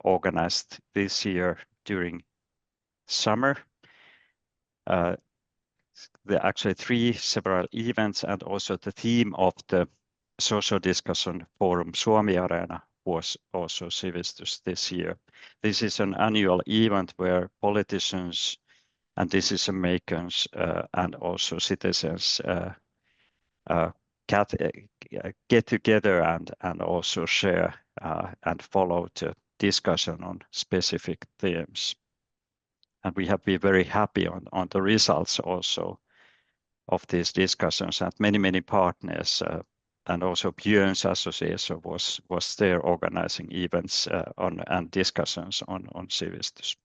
organized this year during summer. There are actually several events, and also the theme of the social discussion forum Suomi Arena was also Sivistys this year. This is an annual event where politicians and decision makers and also citizens get together and also share and follow the discussion on specific themes. And we have been very happy on the results also of these discussions, and many partners and also Björn's association was there organizing events and discussions on Sivistys.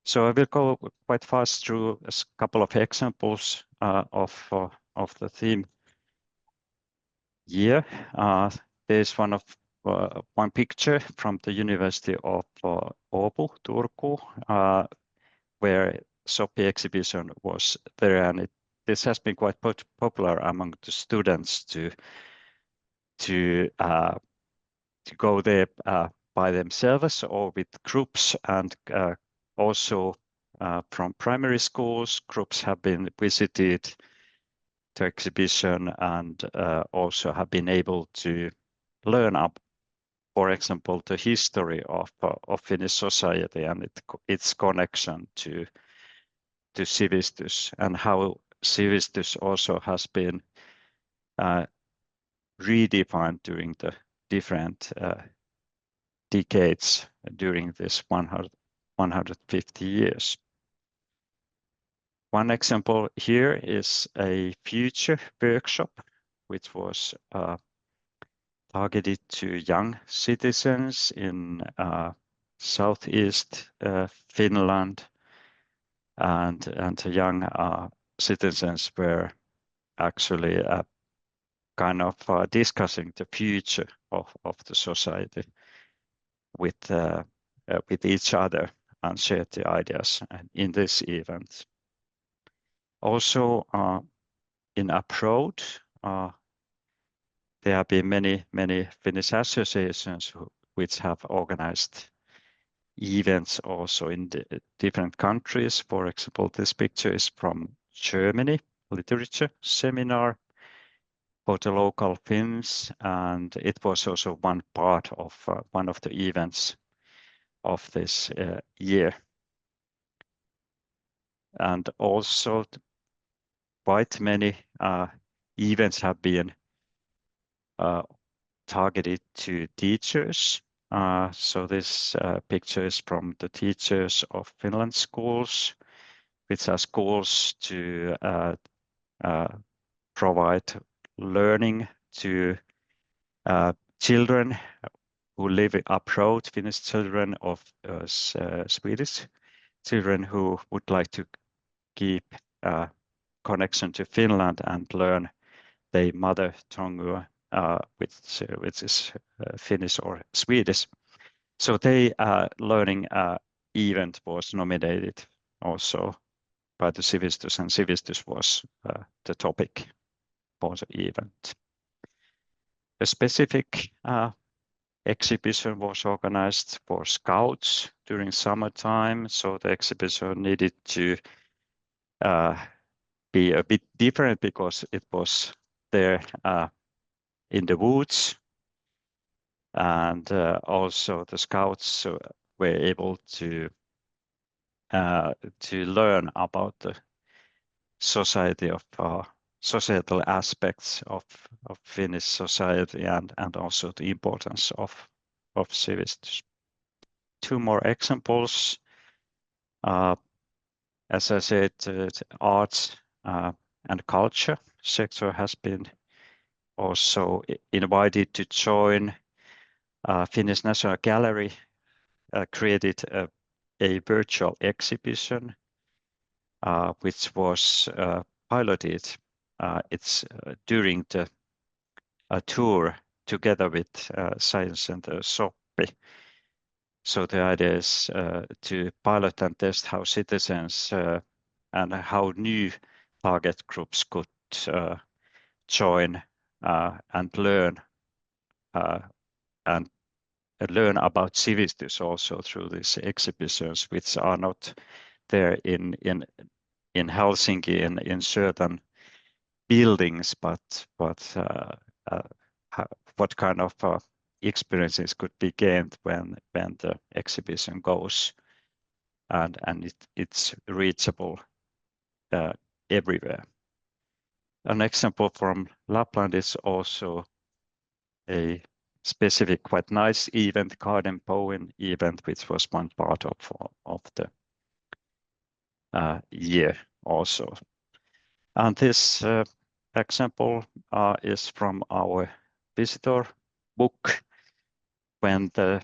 So I will go quite fast through a couple of examples of the theme year. There's one picture from the University of Åbo, Turku, where Soppi exhibition was there, and this has been quite popular among the students to go there by themselves or with groups, and also from primary schools, groups have been visited the exhibition and also have been able to learn up, for example, the history of Finnish society and its connection to Sivistys, and how Sivistys also has been redefined during the different decades during this 150 years. One example here is a future workshop, which was targeted to young citizens in southeast Finland, and the young citizens were actually kind of discussing the future of the society with each other and shared the ideas in this event. Also in abroad, there have been many Finnish associations which have organized events also in different countries. For example, this picture is from Germany, literature seminar for the local Finns, and it was also one part of one of the events of this year. And also quite many events have been targeted to teachers. So this picture is from the teachers of Finland schools, which are schools to provide learning to children who live abroad, Finnish children of Swedish children who would like to keep connection to Finland and learn their mother tongue, which is Finnish or Swedish. So they learning event was nominated also by the Sivistys, and Sivistys was the topic for the event. A specific exhibition was organized for Scouts during summertime, so the exhibition needed to be a bit different because it was there in the woods, and also the Scouts were able to learn about the society of societal aspects of Finnish society and also the importance of Sivistys. Two more examples. As I said, arts and culture sector has been also invited to join. Finnish National Gallery created a virtual exhibition which was piloted. It's during the tour together with Science Center Soppi. So the idea is to pilot and test how citizens and how new target groups could join and learn about Sivistys also through these exhibitions, which are not there in Helsinki in certain buildings, but what kind of experiences could be gained when the exhibition goes, and it's reachable everywhere. An example from Lapland is also a specific, quite nice event, garden poem event, which was one part of the year also. And this example is from our visitor book when the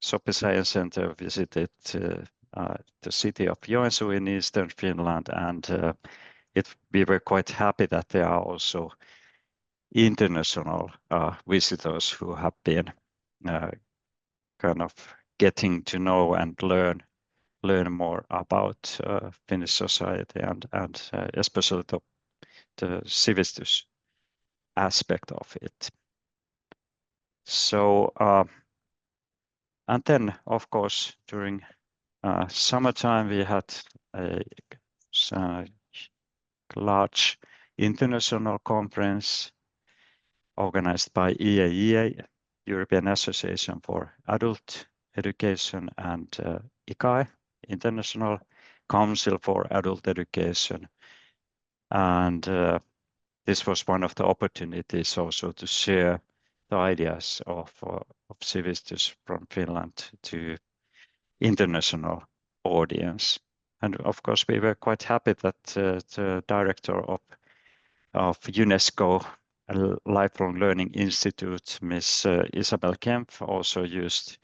Soppi Science Center visited the city of Joensuu in eastern Finland, and we were quite happy that there are also international visitors who have been kind of getting to know and learn more about Finnish society and especially the Sivistys aspect of it. So and then of course during summertime we had a large international conference organized by EAEA, European Association for Adult Education, and ICAE, International Council for Adult Education. And this was one of the opportunities also to share the ideas of Sivistys from Finland to international audience. And of course, we were quite happy that the director of UNESCO Lifelong Learning Institute, Ms. Isabel Kempf, also used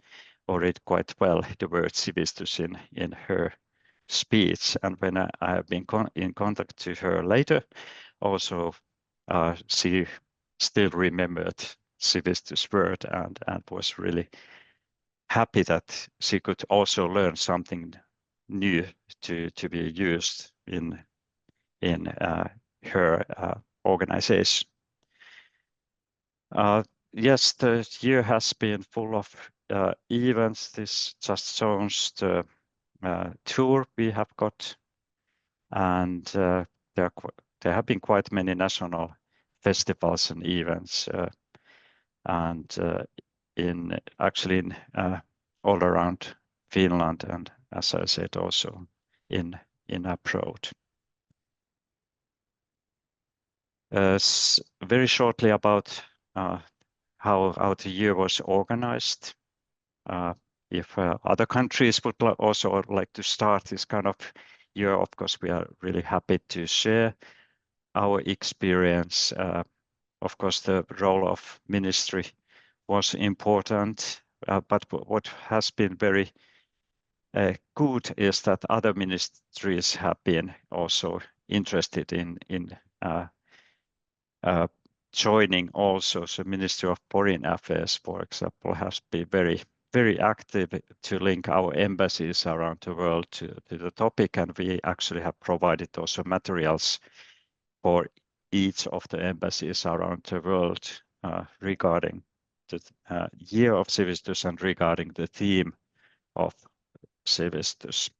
or read quite well the word Sivistys in her speech. And when I have been in contact to her later, also she still remembered Sivistys word and was really happy that she could also learn something new to be used in her organization. Yes, the year has been full of events. This just shows the tour we have got, and there have been quite many national festivals and events, and actually in all around Finland, and as I said, also in abroad. Very shortly about how the year was organized. If other countries would also like to start this kind of year, of course, we are really happy to share our experience. Of course, the role of ministry was important, but what has been very good is that other ministries have been also interested in joining also. So Ministry of Foreign Affairs, for example, has been very active to link our embassies around the world to the topic, and we actually have provided also materials for each of the embassies around the world regarding the year of Sivistys and regarding the theme of Sivistys.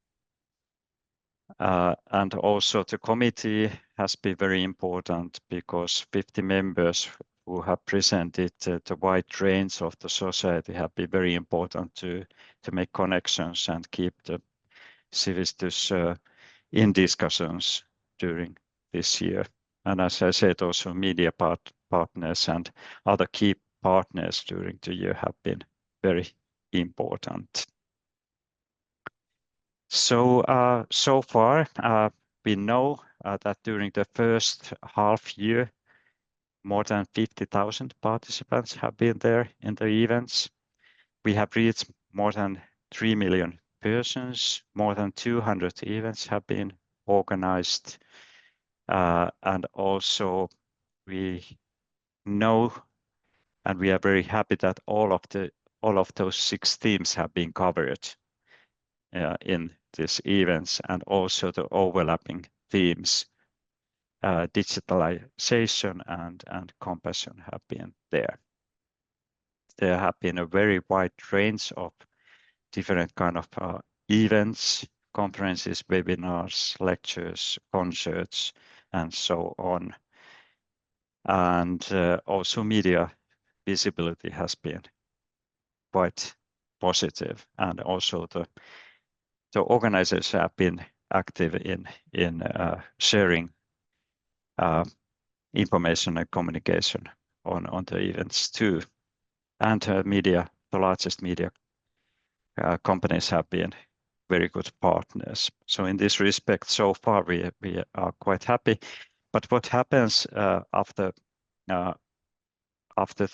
And also the committee has been very important because 50 members who have presented the wide range of the society have been very important to make connections and keep the Sivistys in discussions during this year. And as I said, also media partners and other key partners during the year have been very important. So far, we know that during the first half year, more than 50,000 participants have been there in the events. We have reached more than 3 million persons. More than 200 events have been organized. And also we know, and we are very happy that all of those 6 themes have been covered in these events, and also the overlapping themes, digitalization and compassion have been there. There have been a very wide range of different kind of events, conferences, webinars, lectures, concerts, and so on. And also media visibility has been quite positive, and also the organizers have been active in sharing information and communication on the events too. And the largest media companies have been very good partners. So in this respect, so far we are quite happy. But what happens after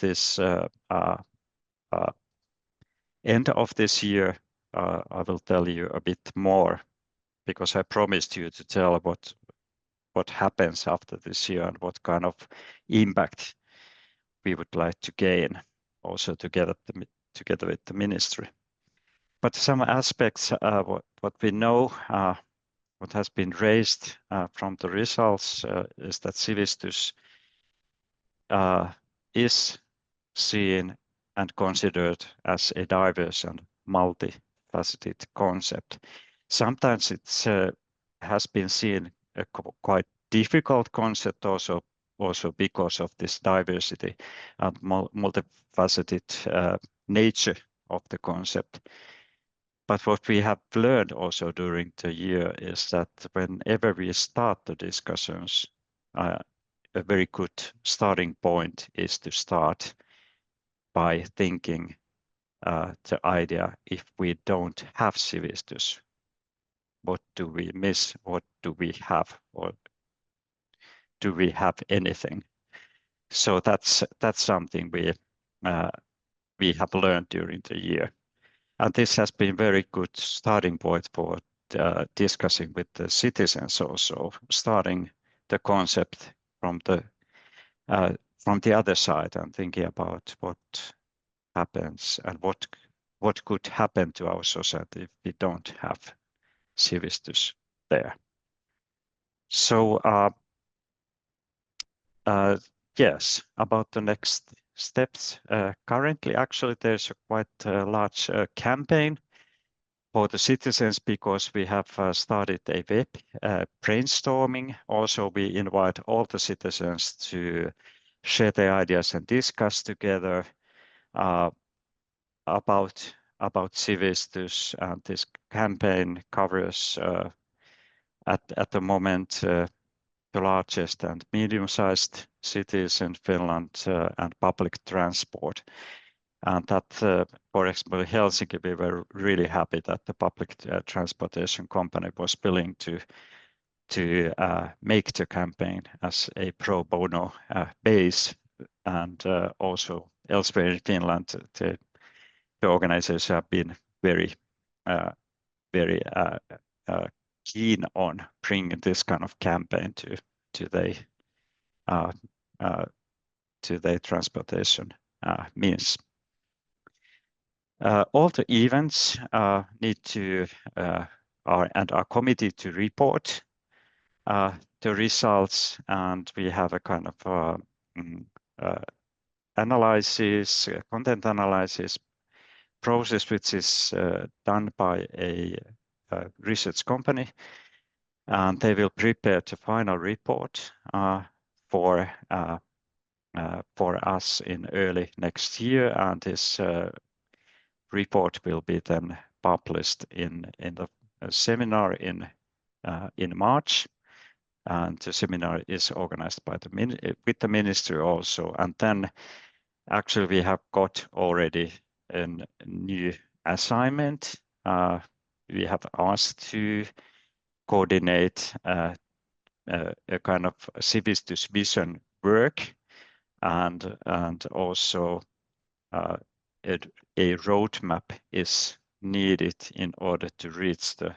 this end of this year, I will tell you a bit more, because I promised you to tell what happens after this year and what kind of impact we would like to gain, also together with the ministry. But some aspects, what we know, what has been raised from the results is that Sivistys is seen and considered as a diverse and multifaceted concept. Sometimes it has been seen a quite difficult concept also because of this diversity and multifaceted nature of the concept. But what we have learned also during the year is that whenever we start the discussions, a very good starting point is to start by thinking the idea, if we don't have Sivistys, what do we miss? What do we have? Or do we have anything? So that's something we have learned during the year. And this has been very good starting point for discussing with the citizens, also starting the concept from the other side and thinking about what happens and what could happen to our society if we don't have Sivistys there. So yes, about the next steps. Currently, actually, there's a quite large campaign for the citizens because we have started a web brainstorming. Also, we invite all the citizens to share their ideas and discuss together about Sivistys, and this campaign covers at the moment the largest and medium-sized cities in Finland and public transport. And that, for example, Helsinki, we were really happy that the public transportation company was willing to make the campaign as a pro bono base, and also elsewhere in Finland, the organizations have been very keen on bringing this kind of campaign to their transportation means. All the events need to are committed to report the results, and we have a kind of analysis, content analysis process, which is done by a research company, and they will prepare the final report for us in early next year, and this report will be then published in the seminar in March, and the seminar is organized by with the ministry also. And then actually we have got already a new assignment. We have asked to coordinate a kind of Sivistys vision work, and also a roadmap is needed in order to reach the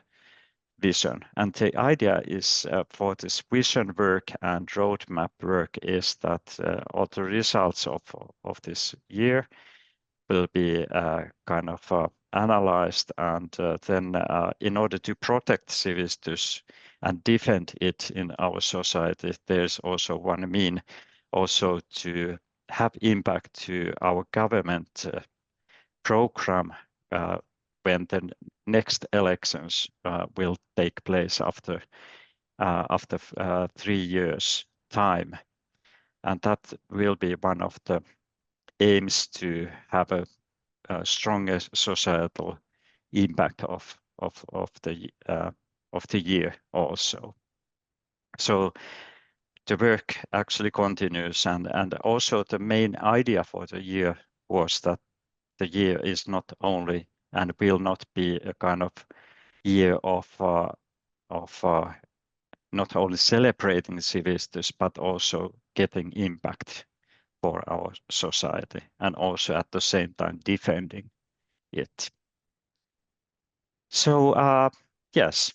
vision. And the idea is for this vision work and roadmap work is that all the results of this year will be kind of analyzed, and then in order to protect Sivistys and defend it in our society, there's also one mean also to have impact to our government program when the next elections will take place after 3 years time, and that will be one of the aims to have a stronger societal impact of the year also. So the work actually continues, and also the main idea for the year was that the year is not only and will not be a kind of year of not only celebrating Sivistys, but also getting impact for our society, and also at the same time defending it. So yes,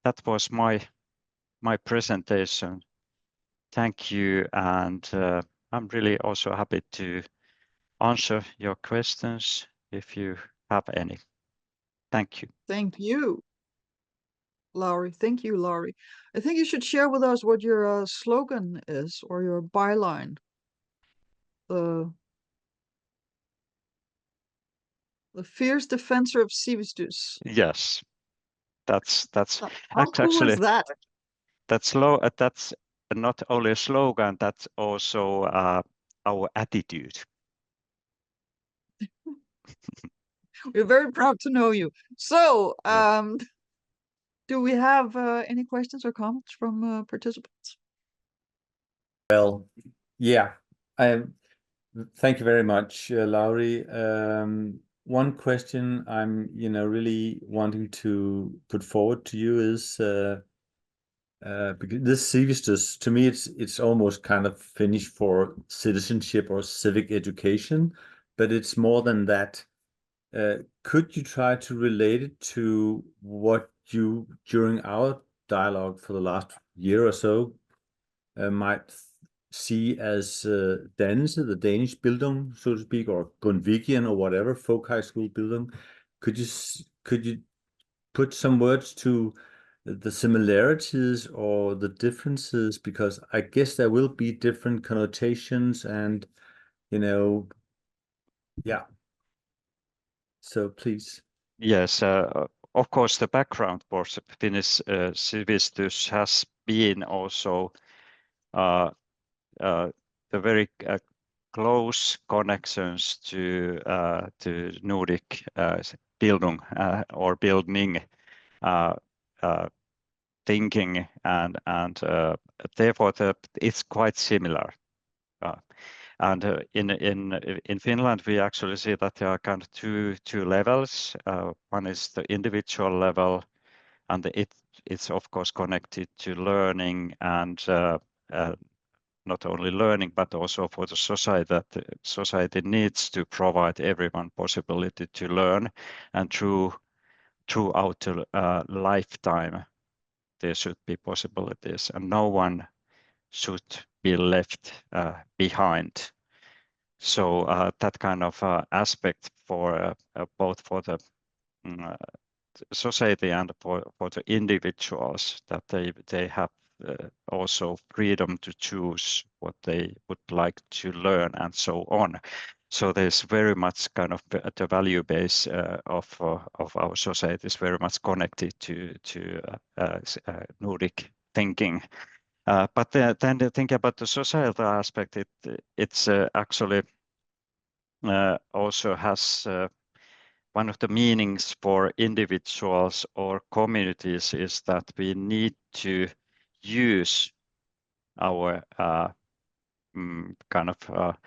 that was my presentation. Thank you, and I'm really also happy to answer your questions if you have any. Thank you. Thank you, Lauri. Thank you, Lauri. I think you should share with us what your slogan is, or your byline. The fierce defender of Sivistys. Yes, that's How cool is that? That's not only a slogan, that's also our attitude. We're very proud to know you. So, do we have any questions or comments from participants? Well, yeah, thank you very much, Lauri. One question I'm, really wanting to put forward to you is because this Sivistys, to me, it's almost kind of Finnish for citizenship or civic education, but it's more than that. Could you try to relate it to what you, during our dialogue for the last year or so, might see as dannelse, the Danish Bildung, so to speak, or Grundtvigian or whatever, folk high school Bildung? Could you put some words to the similarities or the differences? Because I guess there will be different connotations and Yeah. So please. Yes, of course, the background for Finnish Sivistys has been also the very close connections to Nordic Bildung or bildning thinking, and therefore it's quite similar. And in Finland, we actually see that there are kind of two levels. One is the individual level, and it's of course connected to learning and not only learning, but also for the society, that the society needs to provide everyone possibility to learn, and throughout the lifetime there should be possibilities, and no one should be left behind. So that kind of aspect for both for the society and for the individuals, that they have also freedom to choose what they would like to learn and so on. So there's very much kind of the value base of our society is very much connected to Nordic thinking. But then the thing about the societal aspect, it's actually also has one of the meanings for individuals or communities is that we need to use our kind of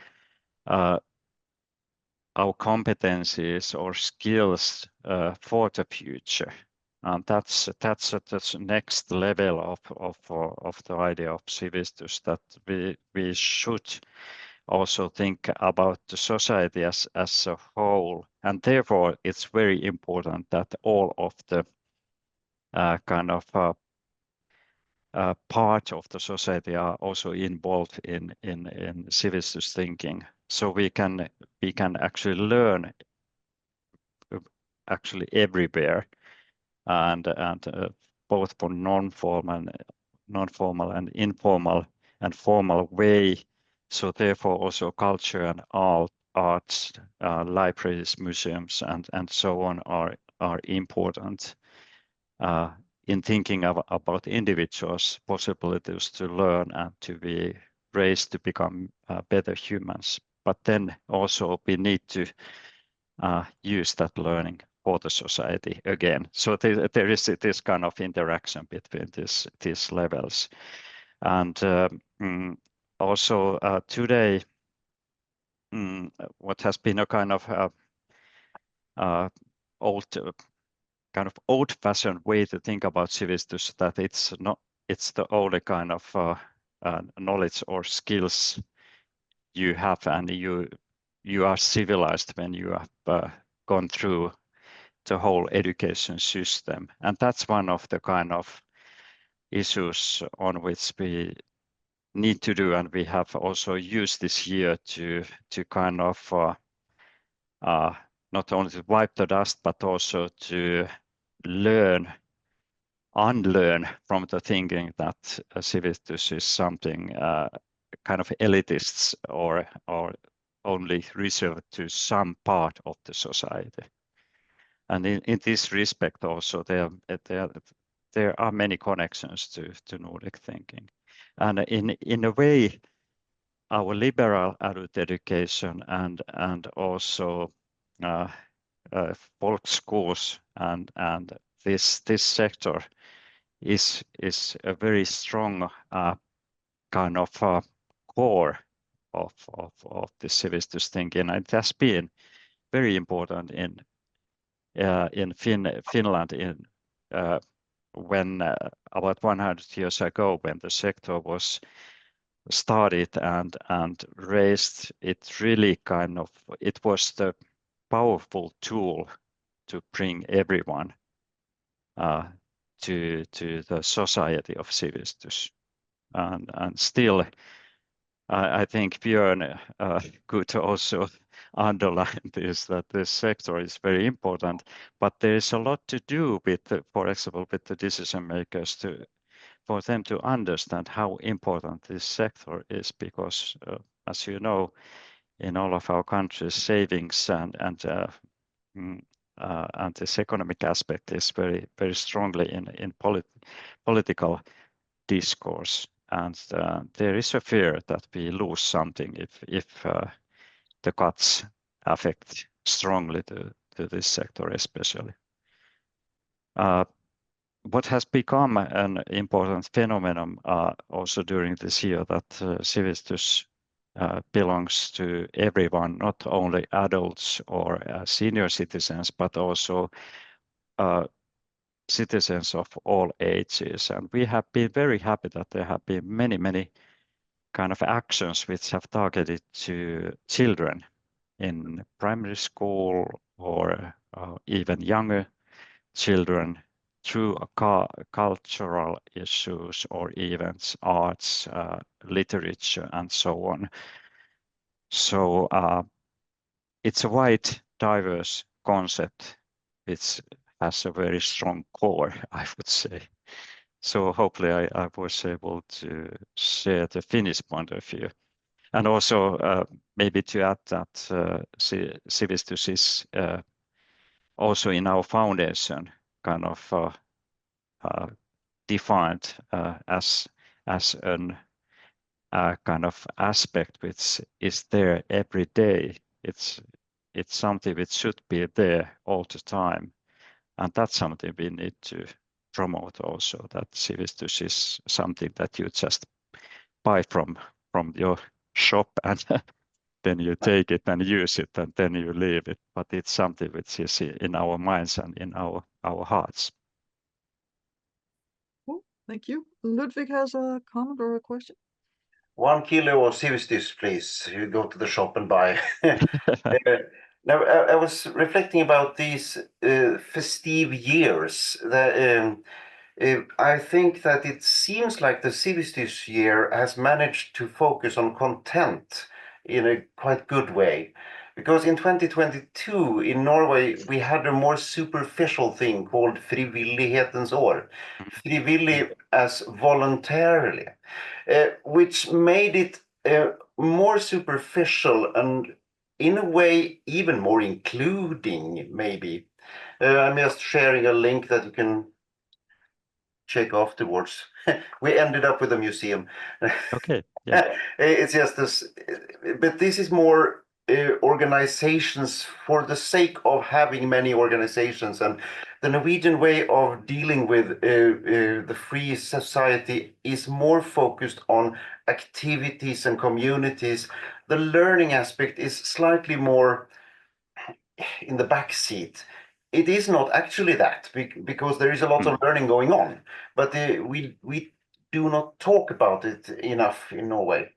our competencies or skills for the future, and that's the next level of the idea of Sivistys, that we should also think about the society as a whole, and therefore it's very important that all of the kind of part of the society are also involved in Sivistys thinking, so we can actually learn actually everywhere, and both for non-formal and informal and formal way. So therefore also culture and arts, libraries, museums, and so on are important in thinking about individuals' possibilities to learn and to be raised to become better humans. But then also we need to use that learning for the society again. So there is this kind of interaction between these levels. And also today, what has been a kind of old-fashioned way to think about Sivistys, that it's the only kind of knowledge or skills you have, and you are civilized when you have gone through the whole education system, and that's one of the kind of issues on which we need to do, and we have also used this year to kind of not only to wipe the dust, but also to unlearn from the thinking that Sivistys is something kind of elitists or only reserved to some part of the society. And in this respect also there are many connections to Nordic thinking. And in a way, our liberal adult education and also folk schools and this sector is a very strong kind of core of the Sivistys thinking. And it has been very important in Finland when about 100 years ago, when the sector was started and raised, it really it was the powerful tool to bring everyone to the society of Sivistys. And still, I think Björn could also underline this, that this sector is very important, but there is a lot to do with, for example, with the decision makers for them to understand how important this sector is, because as you know, in all of our countries, savings and this economic aspect is very, very strongly in political discourse. And there is a fear that we lose something if the cuts affect strongly to this sector especially. What has become an important phenomenon also during this year that Sivistys belongs to everyone, not only adults or senior citizens, but also citizens of all ages. And we have been very happy that there have been many kind of actions which have targeted to children in primary school or even younger children through cultural issues or events, arts, literature, and so on. So it's a wide, diverse concept which has a very strong core, I would say. So hopefully I was able to share the Finnish point of view. And also maybe to add that Sivistys is also in our foundation kind of defined as an kind of aspect which is there every day. It's something which should be there all the time, and that's something we need to promote also. That Sivistys is something that you just buy from your shop and then you take it and use it and then you leave it. But it's something which is in our minds and in our hearts. Cool. Thank you. Ludwig has a comment or a question. 1 kilo of Sivistys, please. You go to the shop and buy. Now, I was reflecting about these festive years. I think that it seems like the Sivistys year has managed to focus on content in a quite good way. Because in 2022 in Norway, we had a more superficial thing called frivillighetens år. Frivillig as voluntarily, which made it more superficial and in a way even more including, maybe. I'm just sharing a link that you can check afterwards. We ended up with a museum. Okay. Yeah. It's just this, but this is more organizations for the sake of having many organizations, and the Norwegian way of dealing with the free society is more focused on activities and communities. The learning aspect is slightly more in the back seat. It is not actually that, because there is a lot of learning going on, but we do not talk about it enough in Norway.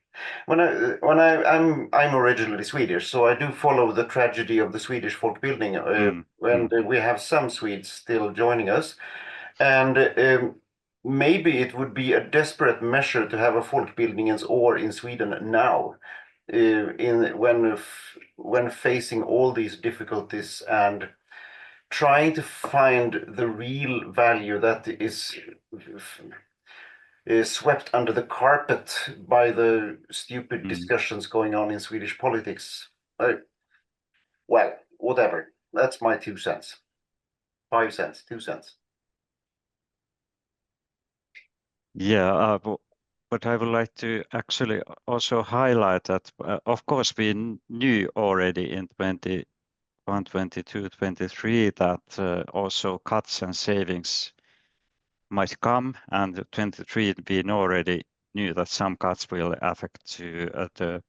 I'm originally Swedish, so I do follow the tragedy of the Swedish folkbildning, and we have some Swedes still joining us, and maybe it would be a desperate measure to have a folkbildningens år in Sweden now, when facing all these difficulties and trying to find the real value that is swept under the carpet by the stupid discussions going on in Swedish politics. Well, whatever. That's my 2 cents. 5 cents, 2 cents. Yeah, but I would like to actually also highlight that, of course, we knew already in 21, 22, 23 that also cuts and savings might come, and 23 we already knew that some cuts will affect to the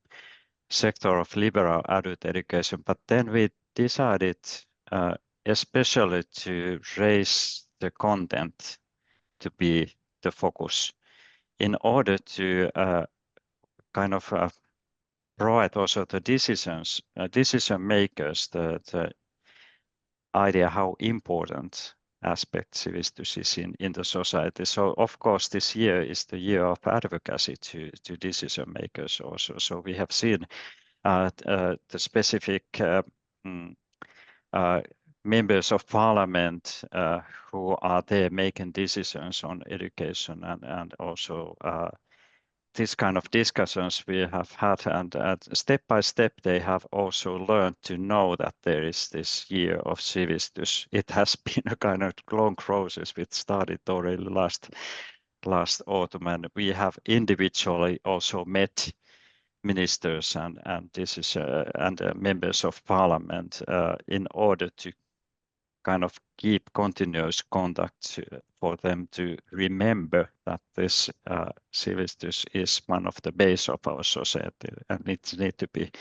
sector of liberal adult education. But then we decided especially to raise the content to be the focus in order to kind of provide also the decision makers the idea how important aspect Sivistys is in the society. So of course this year is the year of advocacy to decision makers also. So we have seen the specific members of parliament who are there making decisions on education and also this kind of discussions we have had, and step by step they have also learned to know that there is this year of Sivistys. It has been a kind of long process which started already last autumn, and we have individually also met ministers and this is and members of parliament in order to kind of keep continuous contact for them to remember that this Sivistys is one of the base of our society and it needs to be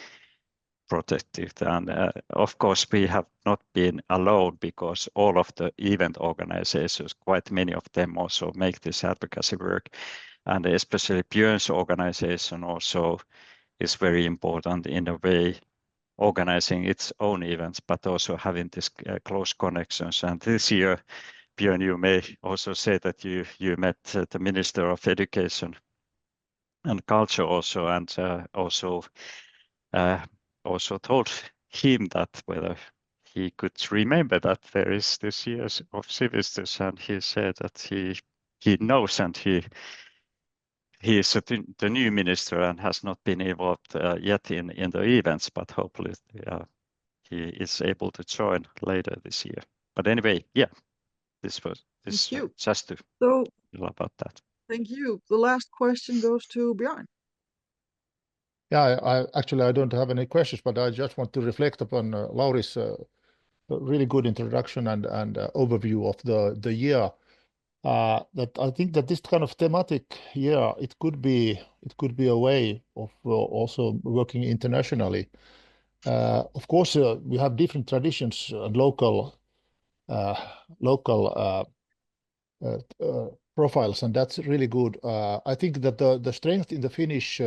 protected. And of course, we have not been alone because all of the event organizations, quite many of them also make this advocacy work. And especially Björn's organization also is very important in a way, organizing its own events, but also having this close connections. And this year, Björn, you may also say that you met the Minister of Education and Culture also, and also told him that whether he could remember that there is this year of Sivistys, and he said that he knows, and he is the new minister and has not been involved yet in the events, but hopefully he is able to join later this year. But anyway, yeah, this just to So, know about that. thank you. The last question goes to Björn. Yeah, I don't have any questions, but I just want to reflect upon Lauri's really good introduction and overview of the year. That I think that this kind of thematic year, it could be a way of also working internationally. Of course, we have different traditions and local profiles, and that's really good. I think that the strength in the Finnish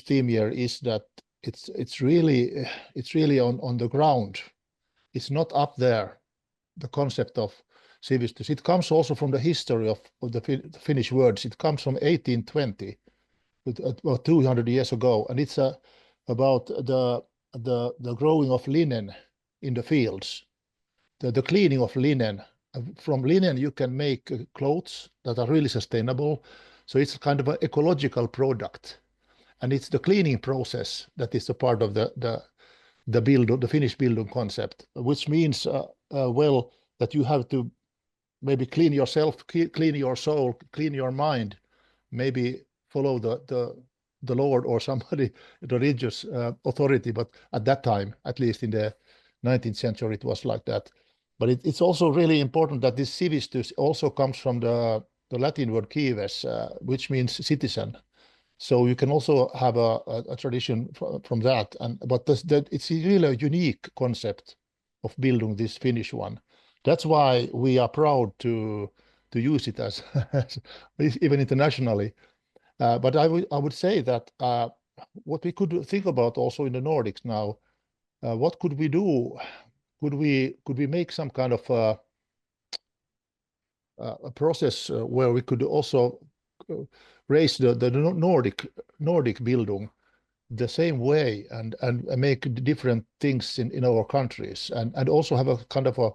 theme year is that it's really on the ground. It's not up there. The concept of Sivistys. It comes also from the history of the Finnish words. It comes from 1820, about 200 years ago, and it's about the growing of linen in the fields, the cleaning of linen. From linen you can make clothes that are really sustainable. So it's kind of an ecological product, and it's the cleaning process that is a part of the Finnish Bildung concept, which means well, that you have to maybe clean yourself, clean your soul, clean your mind, maybe follow the Lord or somebody, the religious authority. But at that time, at least in the 19th century, it was like that. But it's also really important that this Sivistys also comes from the Latin word cives, which means citizen. So you can also have a tradition from that. But it's really a unique concept of Bildung, this Finnish one. That's why we are proud to use it as even internationally. But I would say that what we could think about also in the Nordics now, what could we do? Could we make some kind of a process where we could also raise the Nordic Bildung the same way and make different things in our countries and also have a kind of a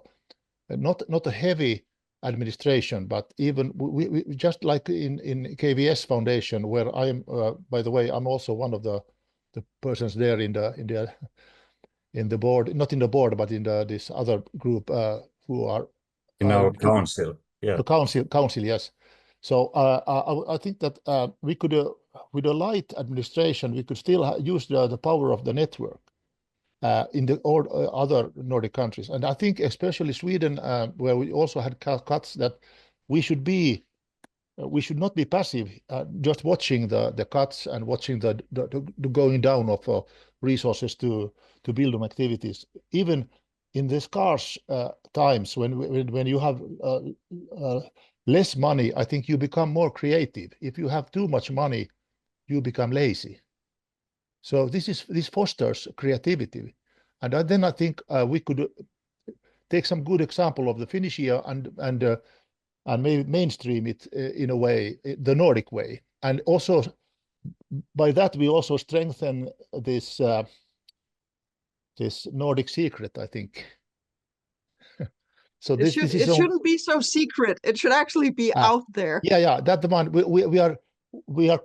not a heavy administration, but even we just like in KVS Foundation, where I am, by the way, I'm also one of the persons there in the board, not in the board, but in this other group who are in our council. Yeah, the council, yes. So I think that we could, with a light administration, we could still use the power of the network in the other Nordic countries. And I think especially Sweden, where we also had cuts, that we should not be passive, just watching the cuts and watching the going down of resources to Bildung activities. Even in the scarce times when you have less money, I think you become more creative. If you have too much money, you become lazy. So this fosters creativity, and then I think we could take some good example of the Finnish year and maybe mainstream it in a way, the Nordic way, and also by that we also strengthen this Nordic secret, I think. So it shouldn't be so secret. It should actually be out there. Yeah, that the one we are. we are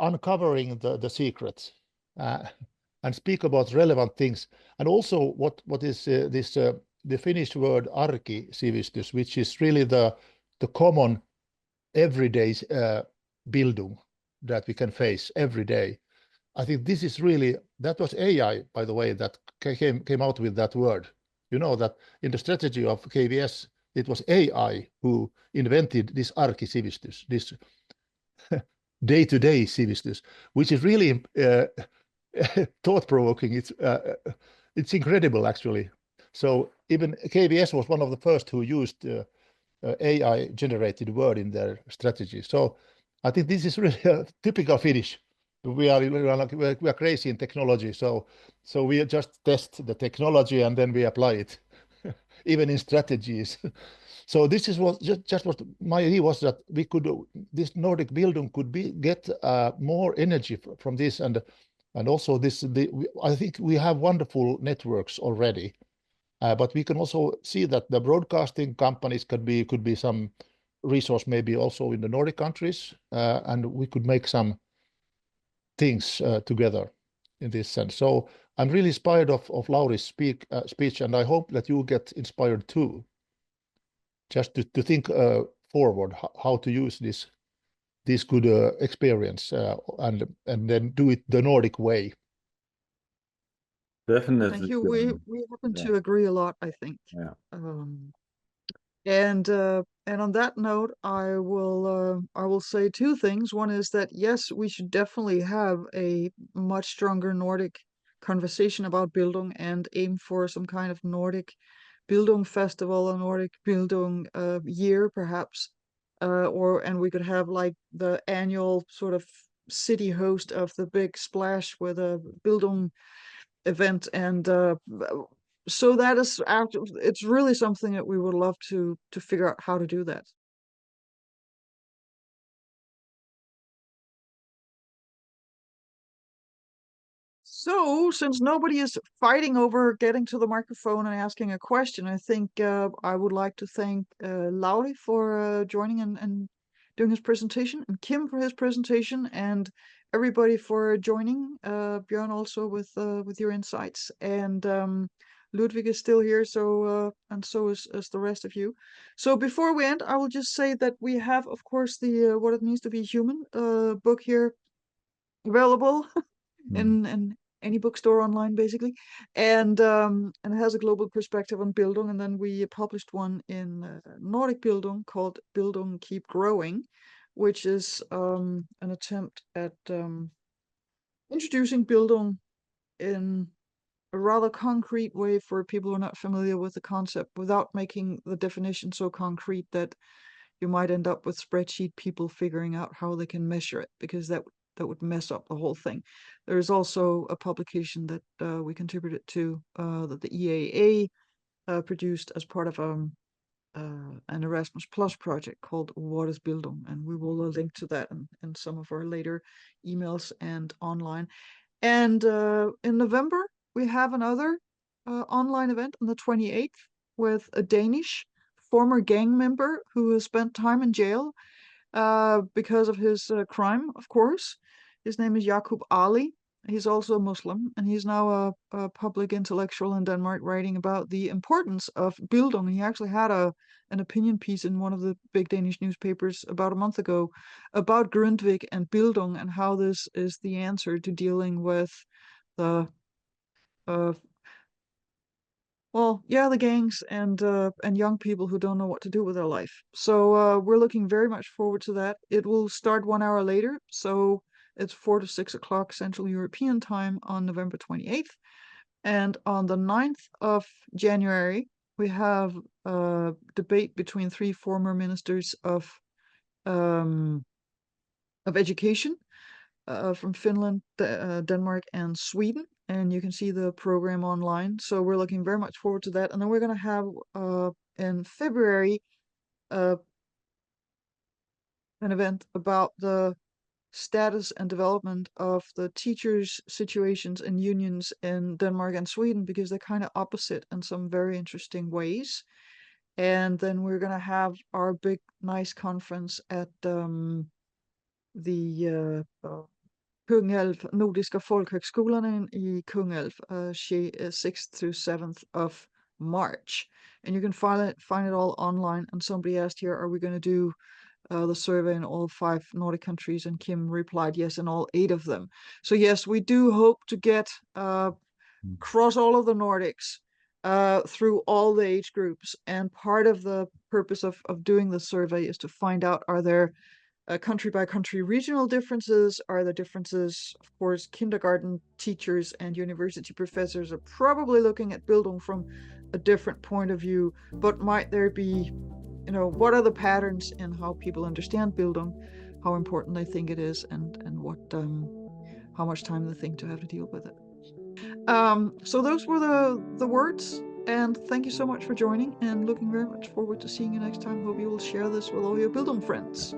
uncovering the secrets and speak about relevant things. And also what is the Finnish word Sivistys, which is really the common everyday Bildung that we can face every day. I think this is really, that was AI, by the way, that came out with that word. You know that in the strategy of KVS, it was AI who invented this Sivistys, this day-to-day Sivistys, which is really thought-provoking. It's incredible, actually. So even KVS was one of the first who used AI-generated word in their strategy. So I think this is really a typical Finnish. We are crazy in technology, so we just test the technology and then we apply it, even in strategies. So this is what just what my idea was, that we could, this Nordic Bildung could get more energy from this, and also this. I think we have wonderful networks already, but we can also see that the broadcasting companies could be some resource, maybe also in the Nordic countries, and we could make some things together in this sense. So I'm really inspired of Lauri's speech, and I hope that you get inspired too, just to think forward how to use this good experience and then do it the Nordic way. Definitely. Thank you. We happen to agree a lot, I think. Yeah. And on that note, I will say two things. One is that yes, we should definitely have a much stronger Nordic conversation about Bildung and aim for some kind of Nordic Bildung festival, a Nordic Bildung year, perhaps, and we could have like the annual sort of city host of the big splash with a Bildung event, and so that is after, it's really something that we would love to figure out how to do that. So, since nobody is fighting over getting to the microphone and asking a question, I think I would like to thank Lauri for joining and doing his presentation, and Kim for his presentation, and everybody for joining. Björn also with your insights, and Ludwig is still here, so and so is the rest of you. So before we end, I will just say that we have, of course, the What It Means to Be Human book here available in any bookstore online, basically, and it has a global perspective on Bildung. And then we published one in Nordic Bildung called Bildung Keep Growing, which is an attempt at introducing Bildung in a rather concrete way for people who are not familiar with the concept, without making the definition so concrete that you might end up with spreadsheet people figuring out how they can measure it, because that would mess up the whole thing. There is also a publication that we contributed to that the EAA produced as part of an Erasmus Plus project called What is Bildung, and we will link to that in some of our later emails and online. And in November, we have another online event on the 28th with a Danish former gang member who has spent time in jail because of his crime, of course. His name is Jakub Ali. He's also a Muslim, and he's now a public intellectual in Denmark, writing about the importance of Bildung. He actually had an opinion piece in one of the big Danish newspapers about a month ago about Grundtvig and Bildung, and how this is the answer to dealing with the the gangs and young people who don't know what to do with their life. So we're looking very much forward to that. It will start 1 hour later, so it's 4 to 6 o'clock Central European time on November 28th. And on the 9th of January, we have a debate between 3 former ministers of education from Finland, Denmark, and Sweden. And you can see the program online. So we're looking very much forward to that. And then we're going to have in February an event about the status and development of the teachers' situations and unions in Denmark and Sweden, because they're kind of opposite in some very interesting ways. And then we're going to have our big, nice conference at the Kungälv Nordiska Folkhögskolan i Kungälv 6th through 7th of March. And you can find it all online. And somebody asked here, are we going to do the survey in all 5 Nordic countries? And Kim replied, yes, in all 8 of them. So yes, we do hope to get across all of the Nordics through all the age groups. And part of the purpose of doing the survey is to find out, are there country by country regional differences? Are there differences? Of course, kindergarten teachers and university professors are probably looking at Bildung from a different point of view, but might there be, what are the patterns in how people understand Bildung, how important they think it is, and what how much time they think to have to deal with it. So those were the words, and thank you so much for joining, and looking very much forward to seeing you next time. Hope you will share this with all your Bildung friends.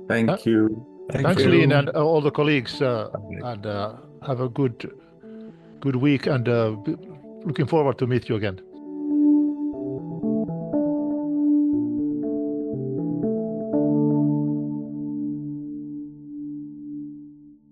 Thank you. Thanks, Lene, and all the colleagues, and have a good week, and looking forward to meet you again.